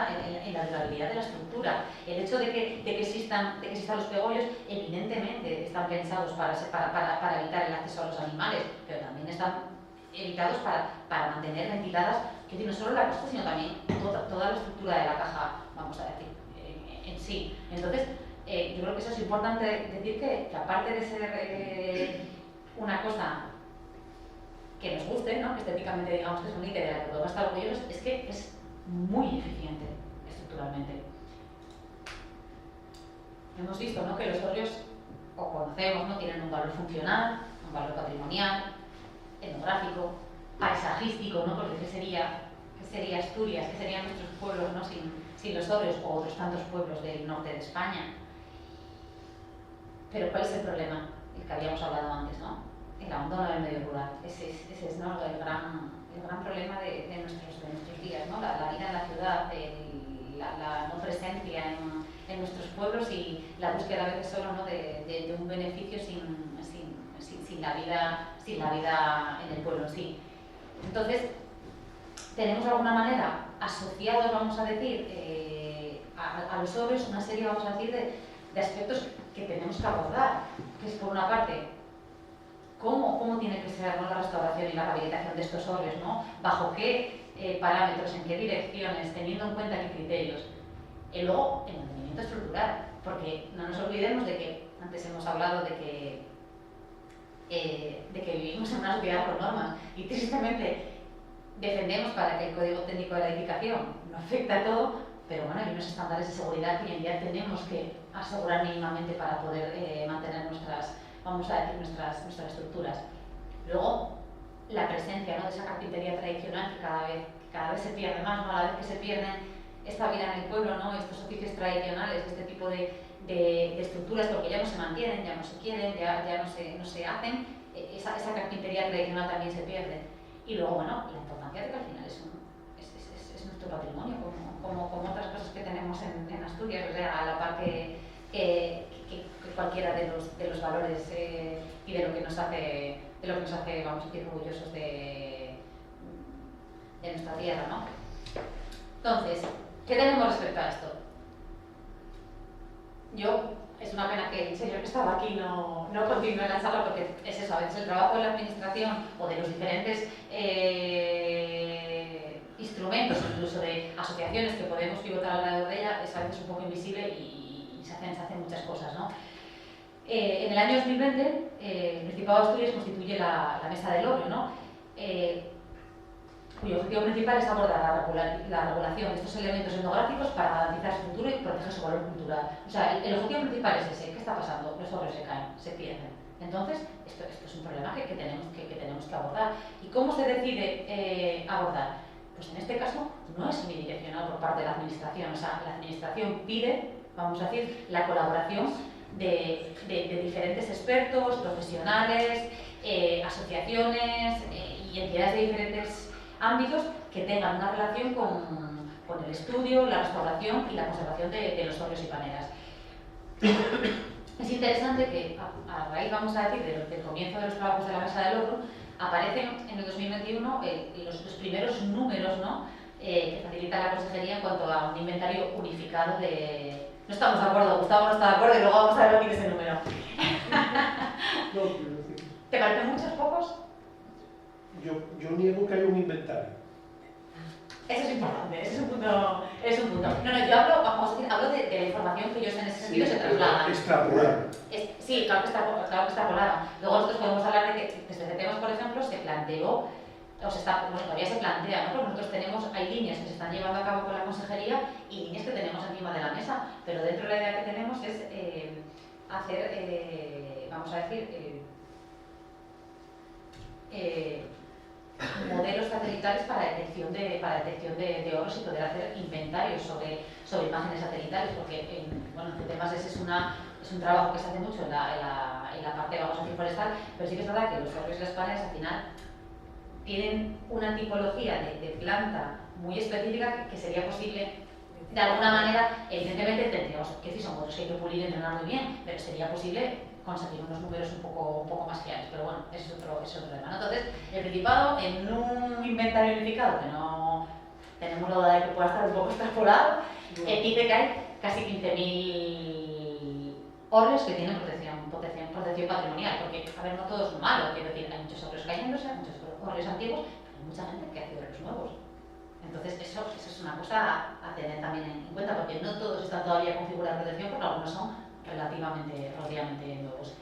la durabilidad de la estructura. El hecho de que existan los pegollos, evidentemente están pensados para evitar el acceso a los animales, pero también están evitados para mantener ventiladas, que no solo la costa, sino también toda la estructura de la caja, vamos a decir, en sí. Entonces, yo creo que eso es importante decir, que aparte de ser una cosa que nos guste, ¿no?, que estéticamente digamos que es bonita y de la que podemos estar orgullosos, es que es muy eficiente estructuralmente. Hemos visto, ¿no?, que los hórreos, o conocemos, ¿no?, tienen un valor funcional, un valor patrimonial, etnográfico, paisajístico, ¿no?, porque ¿qué sería Asturias, que serían nuestros pueblos, ¿no? sin los hórreos o otros tantos pueblos del norte de España. Pero ¿cuál es el problema? El que habíamos hablado antes, ¿no? El abandono del medio rural. Ese es, ¿no? el gran problema de nuestros días, ¿no? La vida en la ciudad, la no presencia en nuestros pueblos y la búsqueda a veces solo, ¿no? de un beneficio sin la vida en el pueblo en sí. Entonces, tenemos de alguna manera asociados, vamos a decir, a los hórreos una serie, vamos a decir, de aspectos que tenemos que abordar, que es por una parte cómo tiene que ser, ¿no? la restauración y la rehabilitación de estos hórreos, ¿no? Bajo qué parámetros, en qué direcciones, teniendo en cuenta qué criterios. Y luego el mantenimiento estructural, porque no nos olvidemos de que antes hemos hablado de que vivimos en una sociedad con normas y tristemente defendemos para que el código técnico de la edificación no afecte a todo, pero bueno, hay unos estándares de seguridad que hoy en día tenemos que asegurar mínimamente para poder mantener nuestras estructuras. Luego, la presencia, ¿no? de esa carpintería tradicional que cada vez se pierde más, ¿no? A la vez que se pierden esta vida en el pueblo, ¿no? Estos oficios tradicionales, este tipo de estructuras, porque ya no se mantienen, ya no se quieren, ya no se hacen, esa carpintería tradicional también se pierde. Y luego, bueno, la importancia de que al final es nuestro patrimonio, como otras cosas que tenemos en Asturias, o sea, a la par que cualquiera de los valores y de lo que nos hace, vamos a decir, orgullosos de nuestra tierra, ¿no? Entonces, ¿qué tenemos respecto a esto? Es una pena que el señor que estaba aquí no continúe en la charla, porque es eso, a veces el trabajo de la administración o de los diferentes instrumentos, incluso de asociaciones que podemos pivotar alrededor de ella, es a veces un poco invisible y se hacen muchas cosas, ¿no? En el año 2020, el Principado de Asturias constituye la Mesa del Hórreo, ¿no? Cuyo objetivo principal es abordar la regulación de estos elementos etnográficos para garantizar su futuro y proteger su valor cultural. O sea, el objetivo principal es ese. ¿Qué está pasando? Los hórreos se caen, se pierden. Entonces, esto es un problema que tenemos que abordar. ¿Y cómo se decide abordar? Pues en este caso no es unidireccional por parte de la administración. O sea, la administración pide, vamos a decir, la colaboración de diferentes expertos, profesionales, asociaciones y entidades de diferentes ámbitos que tengan una relación con el estudio, la restauración y la conservación de los hórreos y paneras. Es interesante que a raíz, vamos a decir, del comienzo de los trabajos de la Mesa del Hórreo, aparecen en el 2021 los primeros números, ¿no? Que facilita la Consejería en cuanto a un inventario unificado de... No estamos de acuerdo, Gustavo no está de acuerdo y luego vamos a ver lo que es ese número. ¿Te parecen muchos, pocos? Yo niego que haya un inventario. Eso es importante, eso es un punto. No, yo hablo de la información que ellos en ese sentido se trasladan. Extrapolar. Sí, claro que extrapolada. Luego nosotros podemos hablar de que desde CETEMOS, por ejemplo, se planteó, todavía se plantea, ¿no? Porque nosotros hay líneas que se están llevando a cabo con la Consejería y líneas que tenemos encima de la mesa, pero dentro de la idea que tenemos es hacer, vamos a decir, modelos satelitales para detección de hórreos y poder hacer inventarios sobre imágenes satelitales, porque en CETEMAS ese es un trabajo que se hace mucho en la parte, vamos a decir, forestal, pero sí que es verdad que los hórreos y las paneras al final tienen una tipología de planta muy específica que sería posible, de alguna manera, evidentemente tendríamos que decir, son otros que hay que pulir y entrenar muy bien, pero sería posible conseguir unos números un poco más fiables, pero bueno, eso es otro tema, ¿no? Entonces, el Principado, en un inventario unificado, que no tenemos la duda de que pueda estar un poco extrapolado, dice que hay casi 15.000 hórreos que tienen protección patrimonial, porque, a ver, no todo es malo, quiero decir, hay muchos hórreos cayéndose, hay muchos hórreos antiguos, pero hay mucha gente que hace hórreos nuevos. Entonces, eso es una cosa a tener también en cuenta, porque no todos están todavía configurados de protección, porque algunos son relativamente nuevos.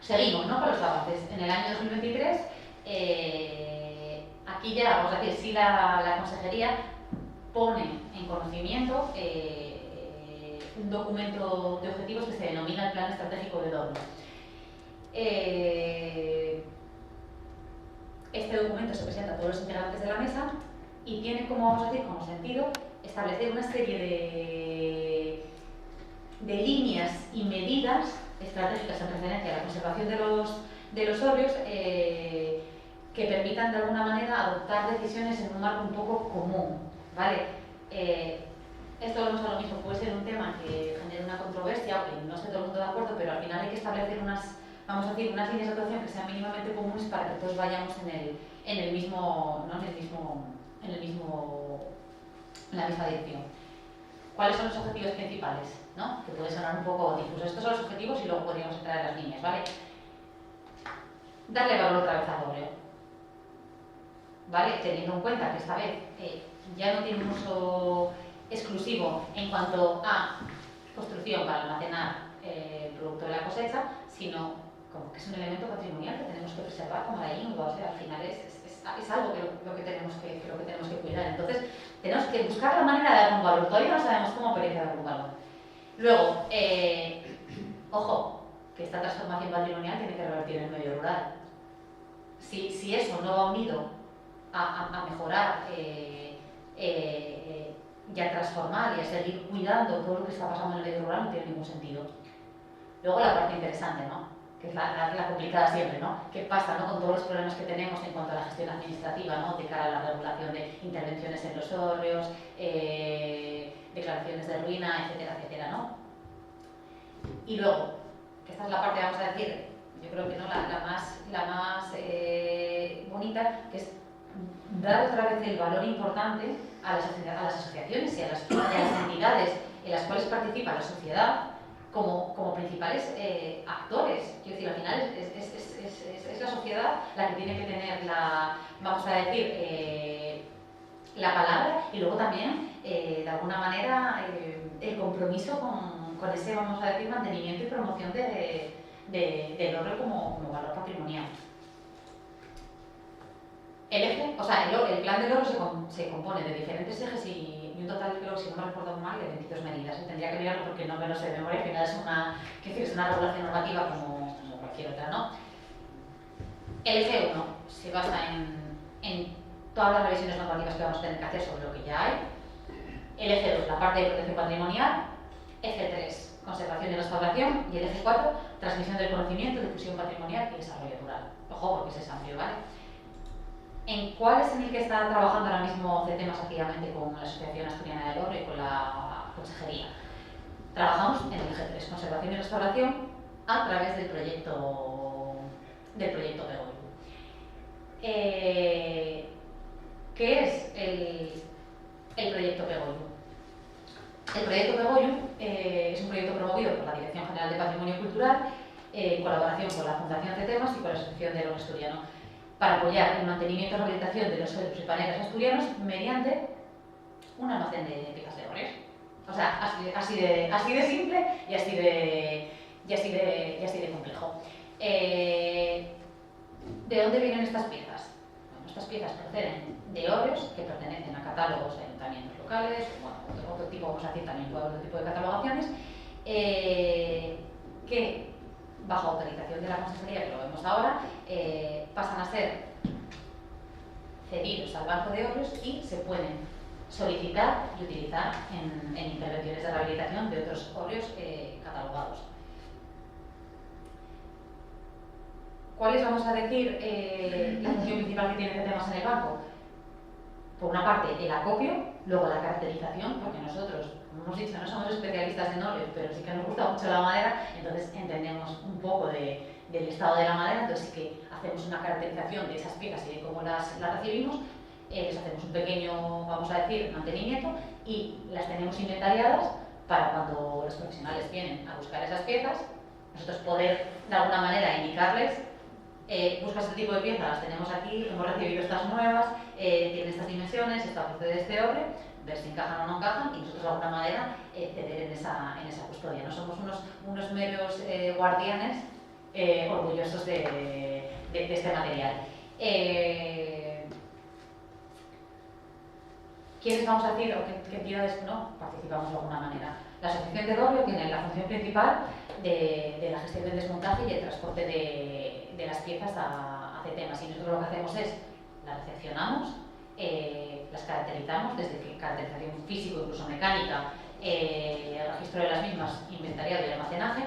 Seguimos, ¿no? Con los avances. En el año 2023, aquí ya, vamos a decir, sí la Consejería pone en conocimiento un documento de objetivos que se denomina el Plan Estratégico de Hórreo. Este documento se presenta a todos los integrantes de la mesa y tiene como, vamos a decir, como sentido establecer una serie de líneas y medidas estratégicas en referencia a la conservación de los óleos que permitan de alguna manera adoptar decisiones en un marco un poco común, ¿vale? Esto volvemos a lo mismo, puede ser un tema que genere una controversia o que no esté todo el mundo de acuerdo, pero al final hay que establecer unas, vamos a decir, unas líneas de actuación que sean mínimamente comunes para que todos vayamos en la misma dirección. ¿Cuáles son los objetivos principales? ¿No? Que puede sonar un poco difuso. Estos son los objetivos y luego podríamos entrar en las líneas, ¿vale? Darle valor otra vez al óleo, ¿vale? Teniendo en cuenta que esta vez ya no tiene un uso exclusivo en cuanto a construcción para almacenar el producto de la cosecha, sino como que es un elemento patrimonial que tenemos que preservar como la lengua, o sea, al final es algo que lo que tenemos que cuidar. Entonces, tenemos que buscar la manera de dar un valor. Todavía no sabemos cómo, pero hay que dar un valor. Luego, ojo, que esta transformación patrimonial tiene que revertir en el medio rural. Si eso no va unido a mejorar y a transformar y a seguir cuidando todo lo que está pasando en el medio rural, no tiene ningún sentido. Luego la parte interesante, ¿no? Que es la complicada siempre, ¿no? ¿Qué pasa, ¿no? Con todos los problemas que tenemos en cuanto a la gestión administrativa, ¿no? De cara a la regulación de intervenciones en los hórreos, declaraciones de ruina, etcétera, etcétera, ¿no? Y luego, que esta es la parte, vamos a decir, yo creo que no la más bonita, que es dar otra vez el valor importante a las asociaciones y a las entidades en las cuales participa la sociedad como principales actores. Quiero decir, al final es la sociedad la que tiene que tener vamos a decir, la palabra y luego también, de alguna manera, el compromiso con ese, vamos a decir, mantenimiento y promoción del óleo como valor patrimonial. El plan del óleo se compone de diferentes ejes y un total, creo que si no me recuerdo mal, de 22 medidas. Tendría que mirarlo porque no me lo sé de memoria, al final es una regulación normativa como cualquier otra, ¿no? El eje 1 se basa en todas las revisiones normativas que vamos a tener que hacer sobre lo que ya hay. El eje 2, la parte de protección patrimonial. Eje 3, conservación y restauración. Y el eje 4, transmisión del conocimiento, difusión patrimonial y desarrollo rural. Ojo, porque ese es amplio, ¿vale? ¿En cuál es en el que está trabajando ahora mismo CETE más activamente con la Asociación Asturiana del Óleo y con la Consejería? Trabajamos en el eje 3, conservación y restauración, a través del proyecto Begoña. ¿Qué es el proyecto Begoña? El proyecto Begoña es un proyecto promovido por la Dirección General de Patrimonio Cultural en colaboración con la Fundación CETEMAS y con la Asociación de Óleo Asturiano, para apoyar el mantenimiento y rehabilitación de los óleos y paneles asturianos mediante un almacén de picas de óleos. O sea, así de simple y así de complejo. ¿De dónde vienen estas piezas? Bueno, estas piezas proceden de óleos que pertenecen a catálogos de ayuntamientos locales, bueno, otro tipo, vamos a decir también otro tipo de catalogaciones, que bajo autorización de la Consejería, que lo vemos ahora, pasan a ser cedidos al banco de óleos y se pueden solicitar y utilizar en intervenciones de rehabilitación de otros óleos catalogados. ¿Cuál es, vamos a decir, la función principal que tiene CETEMAS en el banco? Por una parte, el acopio, luego la caracterización, porque nosotros, como hemos dicho, no somos especialistas en óleos, pero sí que nos gusta mucho la madera, entonces entendemos un poco del estado de la madera, entonces sí que hacemos una caracterización de esas piezas y de cómo las recibimos, les hacemos un pequeño, vamos a decir, mantenimiento y las tenemos inventariadas para cuando los profesionales vienen a buscar esas piezas, nosotros poder de alguna manera indicarles, busca este tipo de piezas, las tenemos aquí, hemos recibido estas nuevas, tienen estas dimensiones, esta procede de este óleo, ver si encajan o no encajan y nosotros de alguna manera ceder en esa custodia. No somos unos meros guardianes orgullosos de este material. ¿Quiénes vamos a decir o qué entidades no participamos de alguna manera? La Asociación del Óleo tiene la función principal de la gestión del desmontaje y el transporte de las piezas a CETEMAS y nosotros lo que hacemos es las recepcionamos, las caracterizamos, desde que caracterización física, incluso mecánica, el registro de las mismas, inventariado y almacenaje.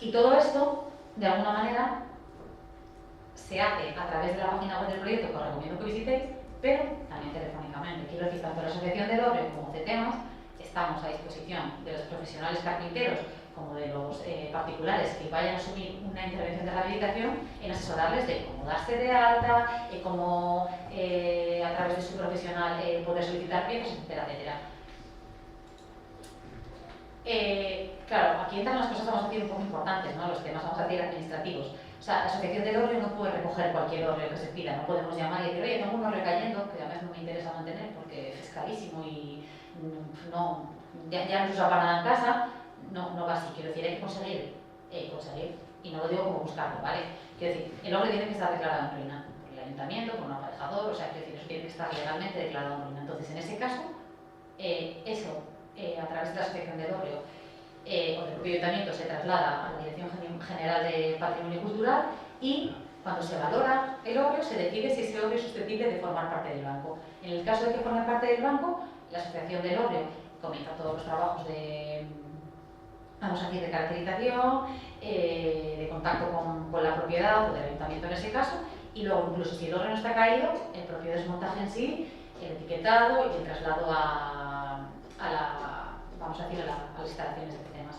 Y todo esto, de alguna manera, se hace a través de la página web del proyecto, que os recomiendo que visitéis, pero también telefónicamente. Quiero decir, tanto la Asociación del Orrio como CETEMAS estamos a disposición de los profesionales carpinteros como de los particulares que vayan a asumir una intervención de rehabilitación en asesorarles de cómo darse de alta, cómo a través de su profesional poder solicitar piezas, etcétera, etcétera. Claro, aquí entran las cosas, vamos a decir, un poco importantes, ¿no? Los temas, vamos a decir, administrativos. O sea, la Asociación del Orrio no puede recoger cualquier orrio que se pida, no podemos llamar y decir, oye, tengo un orrio cayendo, que además no me interesa mantener porque es carísimo y no, ya no se usa para nada en casa, no va así. Quiero decir, hay que conseguir, y no lo digo como buscarlo, ¿vale? Quiero decir, el orrio tiene que estar declarado en ruina por el ayuntamiento, por un aparejador, o sea, quiero decir, eso tiene que estar legalmente declarado en ruina. Entonces, en ese caso, a través de la Asociación del Orrio o del propio ayuntamiento se traslada a la Dirección General de Patrimonio Cultural y cuando se valora el orrio se decide si ese orrio es susceptible de formar parte del banco. En el caso de que forme parte del banco, la Asociación del Orrio comienza todos los trabajos de, vamos a decir, de caracterización, de contacto con la propiedad o del ayuntamiento en ese caso, y luego incluso si el orrio no está caído, el propio desmontaje en sí, el etiquetado y el traslado a las instalaciones de temas.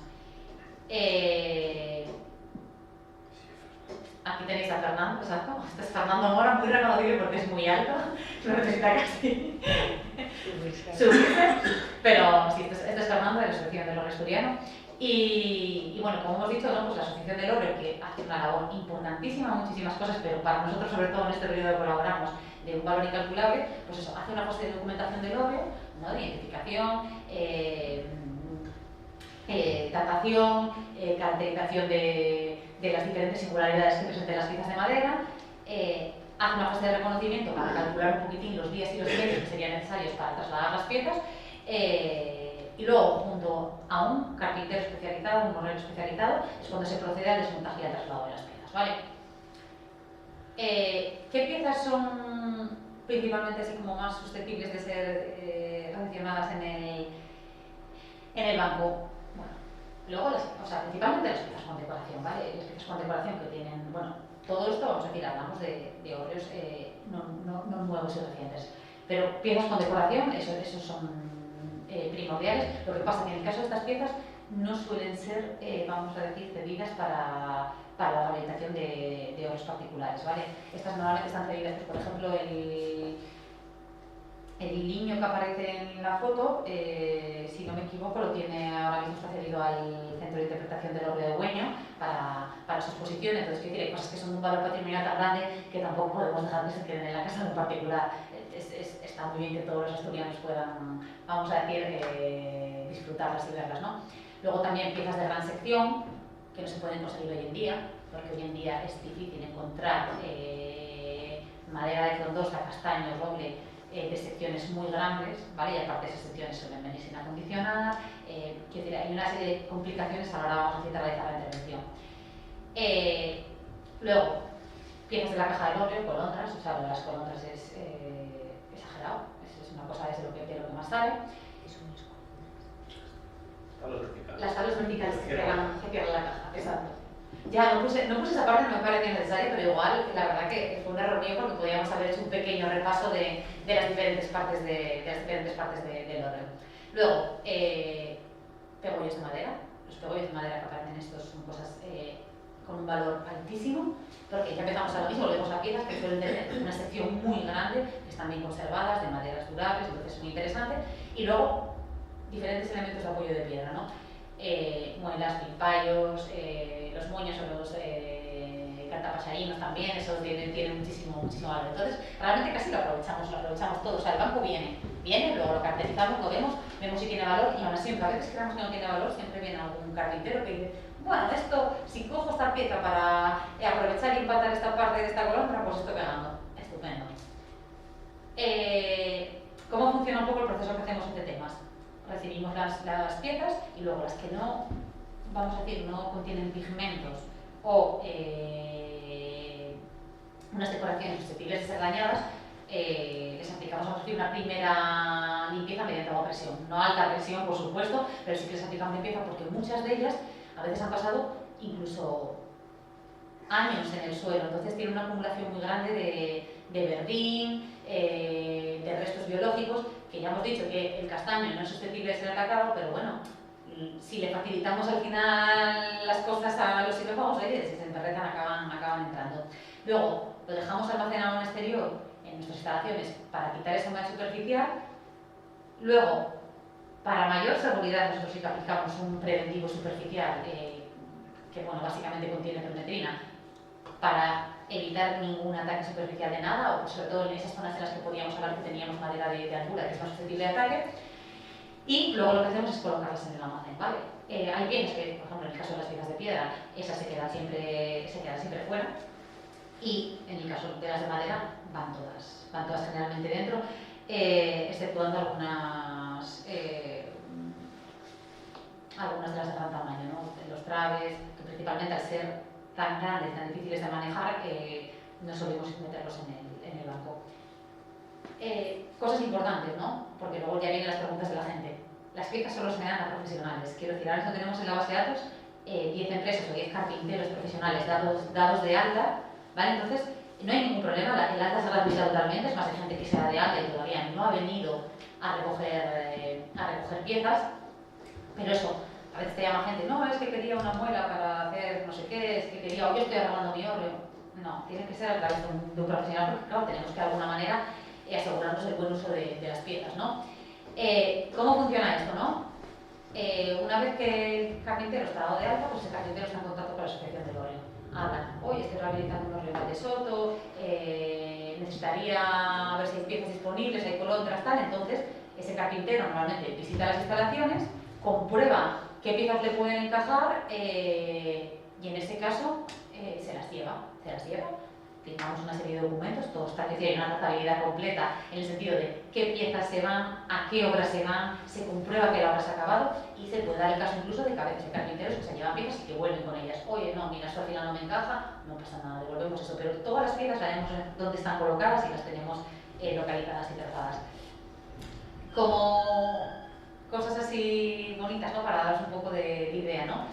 Aquí tenéis a Fernando, exacto. Este es Fernando Mora, muy reconocido porque es muy alto, no necesita casi subirse. Pero sí, este es Fernando de la Asociación del Orrio Asturiano. Y bueno, como hemos dicho, ¿no? Pues la Asociación del Orrio, que hace una labor importantísima, muchísimas cosas, pero para nosotros, sobre todo en este periodo que colaboramos, de un valor incalculable, pues eso, hace una fase de documentación del orrio, ¿no? De identificación, datación, caracterización de las diferentes singularidades que presentan las piezas de madera, hace una fase de reconocimiento para calcular un poquitín los días y los medios que serían necesarios para trasladar las piezas, y luego, junto a un carpintero especializado, un morrero especializado, es cuando se procede al desmontaje y al traslado de las piezas, ¿vale? ¿Qué piezas son principalmente así como más susceptibles de ser adicionadas en el banco? Bueno, luego, principalmente las piezas con decoración, ¿vale? Las piezas con decoración que tienen, bueno, todo esto, vamos a decir, hablamos de orrios no nuevos y recientes, pero piezas con decoración, esos son primordiales. Lo que pasa es que en el caso de estas piezas no suelen ser, vamos a decir, cedidas para la rehabilitación de orrios particulares, ¿vale? Estas normalmente están cedidas, pues, por ejemplo, el liño que aparece en la foto, si no me equivoco, lo tiene ahora mismo, está cedido al Centro de Interpretación del Orrio de Güeño para su exposición. Entonces, quiero decir, hay cosas que son de un valor patrimonial tan grande que tampoco podemos dejar que se queden en la casa de un particular. Está muy bien que todos los asturianos puedan, vamos a decir, disfrutarlas y verlas, ¿no? Luego también piezas de gran sección, que no se pueden conseguir hoy en día, porque hoy en día es difícil encontrar madera de frondosa, castaño, roble, de secciones muy grandes, ¿vale? Y aparte esas secciones suelen venir sin acondicionar, quiero decir, hay una serie de complicaciones a la hora de vamos a realizar la intervención. Luego, piezas de la caja del orrio, colondras, o sea, lo de las colondras es exagerado, es una cosa de lo que más sale. Las tablas verticales que cierran la caja, exacto. Ya, no puse esa parte, no me pareció necesario, pero igual, la verdad que fue un error mío porque podíamos haber hecho un pequeño repaso de las diferentes partes del orrio. Luego, pegollos de madera. Los pegollos de madera que aparecen en estos son cosas con un valor altísimo, porque ya empezamos a lo mismo, vemos las piezas que suelen tener una sección muy grande, que están bien conservadas, de maderas durables, entonces es muy interesante. Y luego, diferentes elementos de apoyo de piedra, ¿no? Muelas, pilpayos, los moños o los cartapasarinos también, eso tiene muchísimo valor. Entonces, realmente casi lo aprovechamos todo. O sea, el banco viene, luego lo caracterizamos, lo vemos si tiene valor, y aún así, aunque a veces creamos que no tiene valor, siempre viene algún carpintero que dice, bueno, esto, si cojo esta pieza para aprovechar y empatar esta parte de esta colondra, pues estoy pegando. Estupendo. ¿Cómo funciona un poco el proceso que hacemos en temas? Recibimos las piezas y luego las que no, vamos a decir, no contienen pigmentos o unas decoraciones susceptibles de ser dañadas, les aplicamos una primera limpieza mediante agua a presión. No alta presión, por supuesto, pero sí que les aplicamos limpieza porque muchas de ellas a veces han pasado incluso años en el suelo, entonces tiene una acumulación muy grande de verdín, de restos biológicos, que ya hemos dicho que el castaño no es susceptible de ser atacado, pero bueno, si le facilitamos al final las cosas a los xilófagos, si se emperretan acaban entrando. Luego, lo dejamos almacenado en exterior en nuestras instalaciones para quitar esa humedad superficial. Luego, para mayor seguridad, nosotros sí que aplicamos un preventivo superficial que bueno, básicamente contiene permetrina para evitar ningún ataque superficial de nada, o sobre todo en esas zonas en las que podíamos hablar que teníamos madera de altura que es más susceptible de ataque. Y luego lo que hacemos es colocarlas en el almacén, ¿vale? Hay piezas que, por ejemplo, en el caso de las piezas de piedra, esas se quedan siempre fuera, y en el caso de las de madera van todas generalmente dentro, exceptuando algunas de las de gran tamaño, ¿no? Los traves, que principalmente al ser tan grandes, tan difíciles de manejar, no solemos meterlos en el banco. Cosas importantes, ¿no? Porque luego ya vienen las preguntas de la gente. Las piezas solo se me dan a profesionales. Quiero decir, ahora mismo tenemos en la base de datos 10 empresas o 10 carpinteros profesionales dados de alta, ¿vale? Entonces, no hay ningún problema, el alta se gratuita totalmente, es más, hay gente que se da de alta y todavía no ha venido a recoger piezas, pero eso, a veces te llama gente, no, es que quería una muela para hacer no sé qué, es que quería, o yo estoy arreglando mi hórreo. No, tiene que ser a través de un profesional, porque claro, tenemos que de alguna manera asegurarnos el buen uso de las piezas, ¿no? ¿Cómo funciona esto, no? Una vez que el carpintero está dado de alta, pues el carpintero está en contacto con la asociación del óreo. Hablan, oye, estoy rehabilitando un óreo de Soto, necesitaría ver si hay piezas disponibles, hay colontras, tal. Entonces, ese carpintero normalmente visita las instalaciones, comprueba qué piezas le pueden encajar y en ese caso se las lleva. Firmamos una serie de documentos, todo está, es decir, hay una trazabilidad completa en el sentido de qué piezas se van, a qué obras se van, se comprueba que la obra se ha acabado y se puede dar el caso incluso de carpinteros que se llevan piezas y que vuelven con ellas. Oye, no, mira, esto al final no me encaja, no pasa nada, devolvemos eso, pero todas las piezas sabemos dónde están colocadas y las tenemos localizadas y trazadas. Como cosas así bonitas, ¿no? Para daros un poco de idea, ¿no?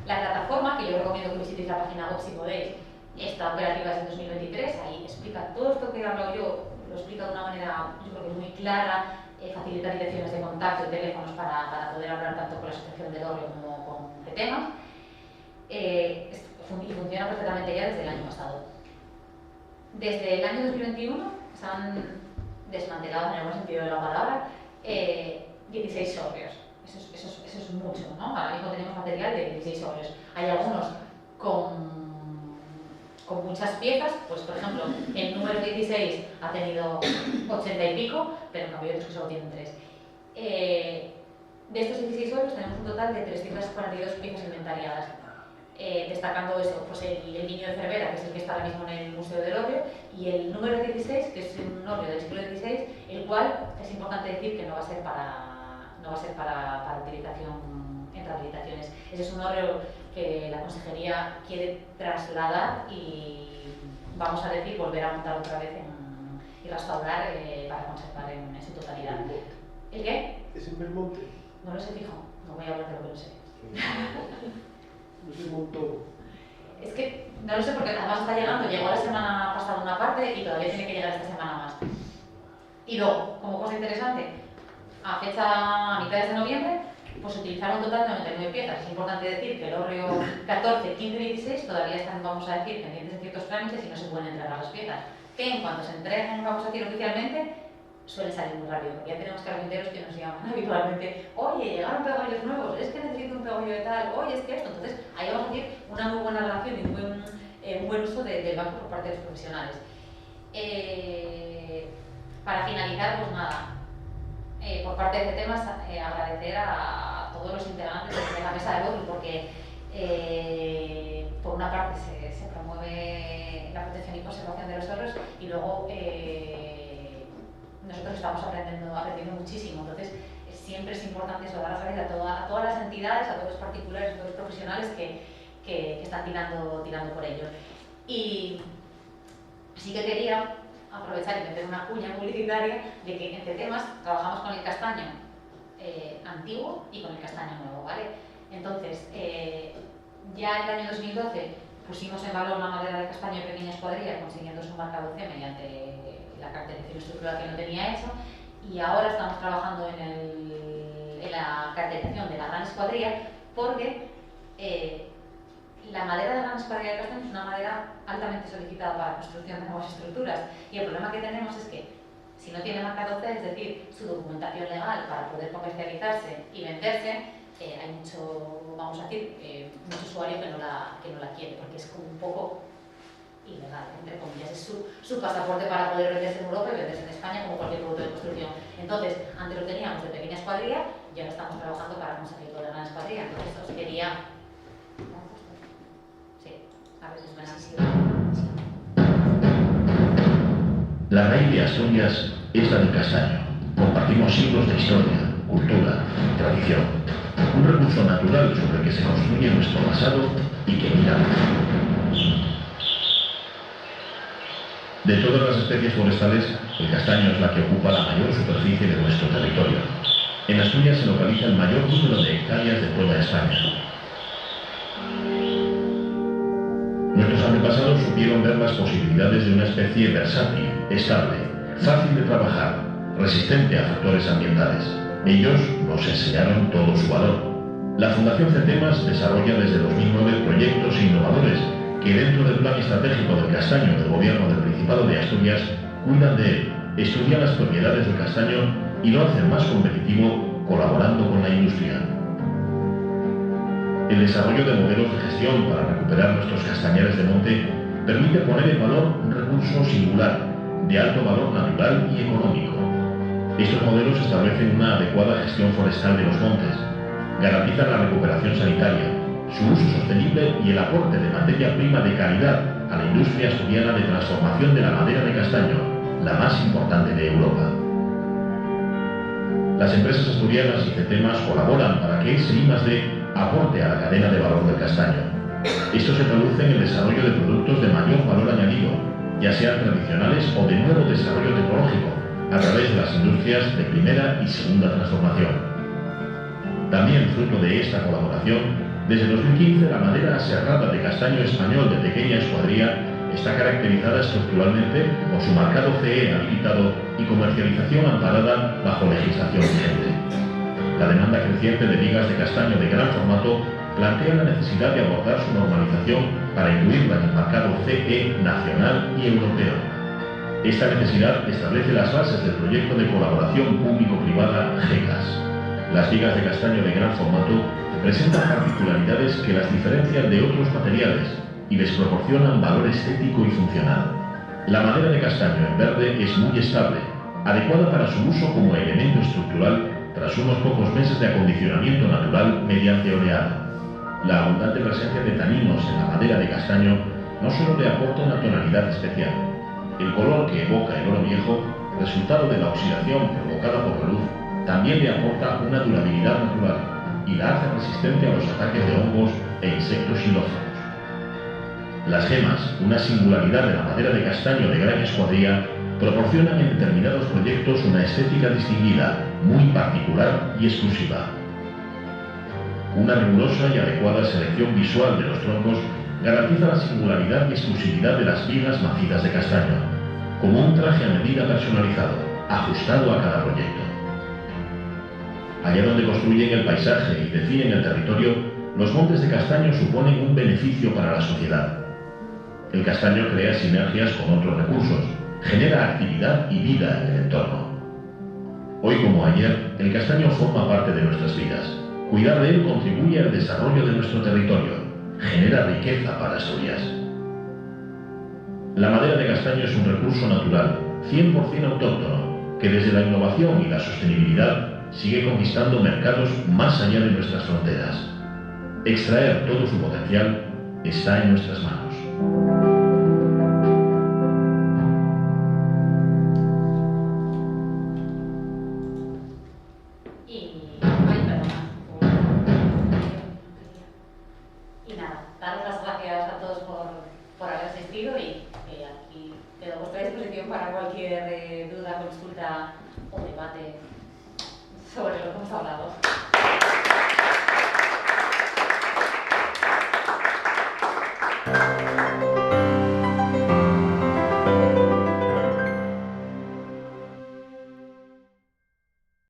La plataforma, que yo recomiendo que visitéis la página web si podéis, está operativa desde 2023, ahí explica todo esto que he hablado yo, lo explica de una manera, yo creo que muy clara, facilita direcciones de contacto y teléfonos para poder hablar tanto con la asociación del óreo como con temas, y funciona perfectamente ya desde el año pasado. Desde el año 2021 se han desmantelado, en el buen sentido de la palabra, 16 óreos. Eso es mucho, ¿no? Ahora mismo tenemos material de 16 óreos. Hay algunos con muchas piezas, pues por ejemplo, el número 16 ha tenido 80 y pico, pero en cambio hay otros que solo tienen 3. De estos 16 óreos tenemos un total de 342 piezas inventariadas, destacando eso, pues el niño de Cervera, que es el que está ahora mismo en el Museo del Óreo, y el número 16, que es un óreo del siglo XVI, el cual es importante decir que no va a ser para utilización en rehabilitaciones. Ese es un óreo que la Consejería quiere trasladar y, vamos a decir, volver a montar otra vez y restaurar para conservar en su totalidad. ¿El qué? ¿Es en Belmonte? No lo sé, fijo. No voy a hablar de lo que no sé. No se montó. Es que no lo sé porque además está llegando. Llegó la semana pasada una parte y todavía tiene que llegar esta semana más. Y luego, como cosa interesante, a mitades de noviembre, pues utilizaron un total de 99 piezas. Es importante decir que el óreo 14, 15 y 16 todavía están, vamos a decir, pendientes de ciertos trámites y no se pueden entregar las piezas. Que en cuanto se entreguen, vamos a decir oficialmente, suele salir muy rápido, porque ya tenemos carpinteros que nos llaman habitualmente, oye, llegaron pegollos nuevos, es que necesito un pegollo de tal, oye, es que esto. Entonces, ahí vamos a decir una muy buena relación y un buen uso del banco por parte de los profesionales. Para finalizar, pues nada, por parte de este tema, agradecer a todos los integrantes de la mesa de voto, porque por una parte se promueve la protección y conservación de los óreos y luego nosotros estamos aprendiendo muchísimo. Entonces, siempre es importante eso, dar la salida a todas las entidades, a todos los particulares, a todos los profesionales que están tirando por ello. Y sí que quería aprovechar y meter una cuña publicitaria de que entre temas trabajamos con el castaño antiguo y con el castaño nuevo, ¿vale? Entonces, ya en el año 2012 pusimos en valor la madera de castaño de pequeña escuadrilla consiguiendo su marca UC mediante la caracterización estructural que no tenía hecho, y ahora estamos trabajando en la caracterización de la gran escuadrilla porque la madera de la gran escuadrilla de castaño es una madera altamente solicitada para la construcción de nuevas estructuras, y el problema que tenemos es que si no tiene marca 12, es decir, su documentación legal para poder comercializarse y venderse, hay mucho, vamos a decir, mucho usuario que no la quiere, porque es como un poco ilegal, entre comillas, es su pasaporte para poder venderse en Europa y venderse en España como cualquier producto de construcción. Entonces, antes lo teníamos de pequeña escuadrilla y ahora estamos trabajando para conseguirlo de gran escuadrilla. Entonces, os quería... Sí, a ver si suena así. La raíz de Asturias es la del castaño. Compartimos siglos de historia, cultura, tradición. Un recurso natural sobre el que se construye nuestro pasado y que miramos. De todas las especies forestales, el castaño es la que ocupa la mayor superficie de nuestro territorio. En Asturias se localiza el mayor número de hectáreas de toda España. Nuestros antepasados supieron ver las posibilidades de una especie versátil, estable, fácil de trabajar, resistente a factores ambientales. Ellos nos enseñaron todo su valor. La Fundación CETEMAS desarrolla desde 2009 proyectos innovadores que dentro del Plan Estratégico del Castaño del Gobierno del Principado de Asturias cuidan de él, estudian las propiedades del castaño y lo hacen más competitivo colaborando con la industria. El desarrollo de modelos de gestión para recuperar nuestros castañares de monte permite poner en valor un recurso singular, de alto valor natural y económico. Estos modelos establecen una adecuada gestión forestal de los montes, garantizan la recuperación sanitaria, su uso sostenible y el aporte de materia prima de calidad a la industria asturiana de transformación de la madera de castaño, la más importante de Europa. Las empresas asturianas y CETEMAS colaboran para que ese I+D aporte a la cadena de valor del castaño. Esto se traduce en el desarrollo de productos de mayor valor añadido, ya sean tradicionales o de nuevo desarrollo tecnológico, a través de las industrias de primera y segunda transformación. También fruto de esta colaboración, desde 2015 la madera aserrada de castaño español de pequeña escuadrilla está caracterizada estructuralmente con su marcado CE habilitado y comercialización amparada bajo legislación vigente. La demanda creciente de vigas de castaño de gran formato plantea la necesidad de abordar su normalización para incluirla en el mercado CE nacional y europeo. Esta necesidad establece las bases del proyecto de colaboración público-privada GECAS. Las vigas de castaño de gran formato presentan particularidades que las diferencian de otros materiales y les proporcionan valor estético y funcional. La madera de castaño en verde es muy estable, adecuada para su uso como elemento estructural tras unos pocos meses de acondicionamiento natural mediante oleado. La abundante presencia de taninos en la madera de castaño no solo le aporta una tonalidad especial. El color que evoca el oro viejo, resultado de la oxidación provocada por la luz, también le aporta una durabilidad natural y la hace resistente a los ataques de hongos e insectos xilófonos. Las gemas, una singularidad de la madera de castaño de gran escuadrilla, proporcionan en determinados proyectos una estética distinguida, muy particular y exclusiva. Una rigurosa y adecuada selección visual de los troncos garantiza la singularidad y exclusividad de las vigas macizas de castaño, como un traje a medida personalizado, ajustado a cada proyecto. Allá donde construyen el paisaje y definen el territorio, los montes de castaño suponen un beneficio para la sociedad. El castaño crea sinergias con otros recursos, genera actividad y vida en el entorno. Hoy como ayer, el castaño forma parte de nuestras vidas. Cuidar de él contribuye al desarrollo de nuestro territorio, genera riqueza para Asturias. La madera de castaño es un recurso natural, 100% autóctono, que desde la innovación y la sostenibilidad sigue conquistando mercados más allá de nuestras fronteras. Extraer todo su potencial está en nuestras manos. Y nada, daros las gracias a todos por haber asistido y aquí quedo a vuestra disposición para cualquier Hasta ahora.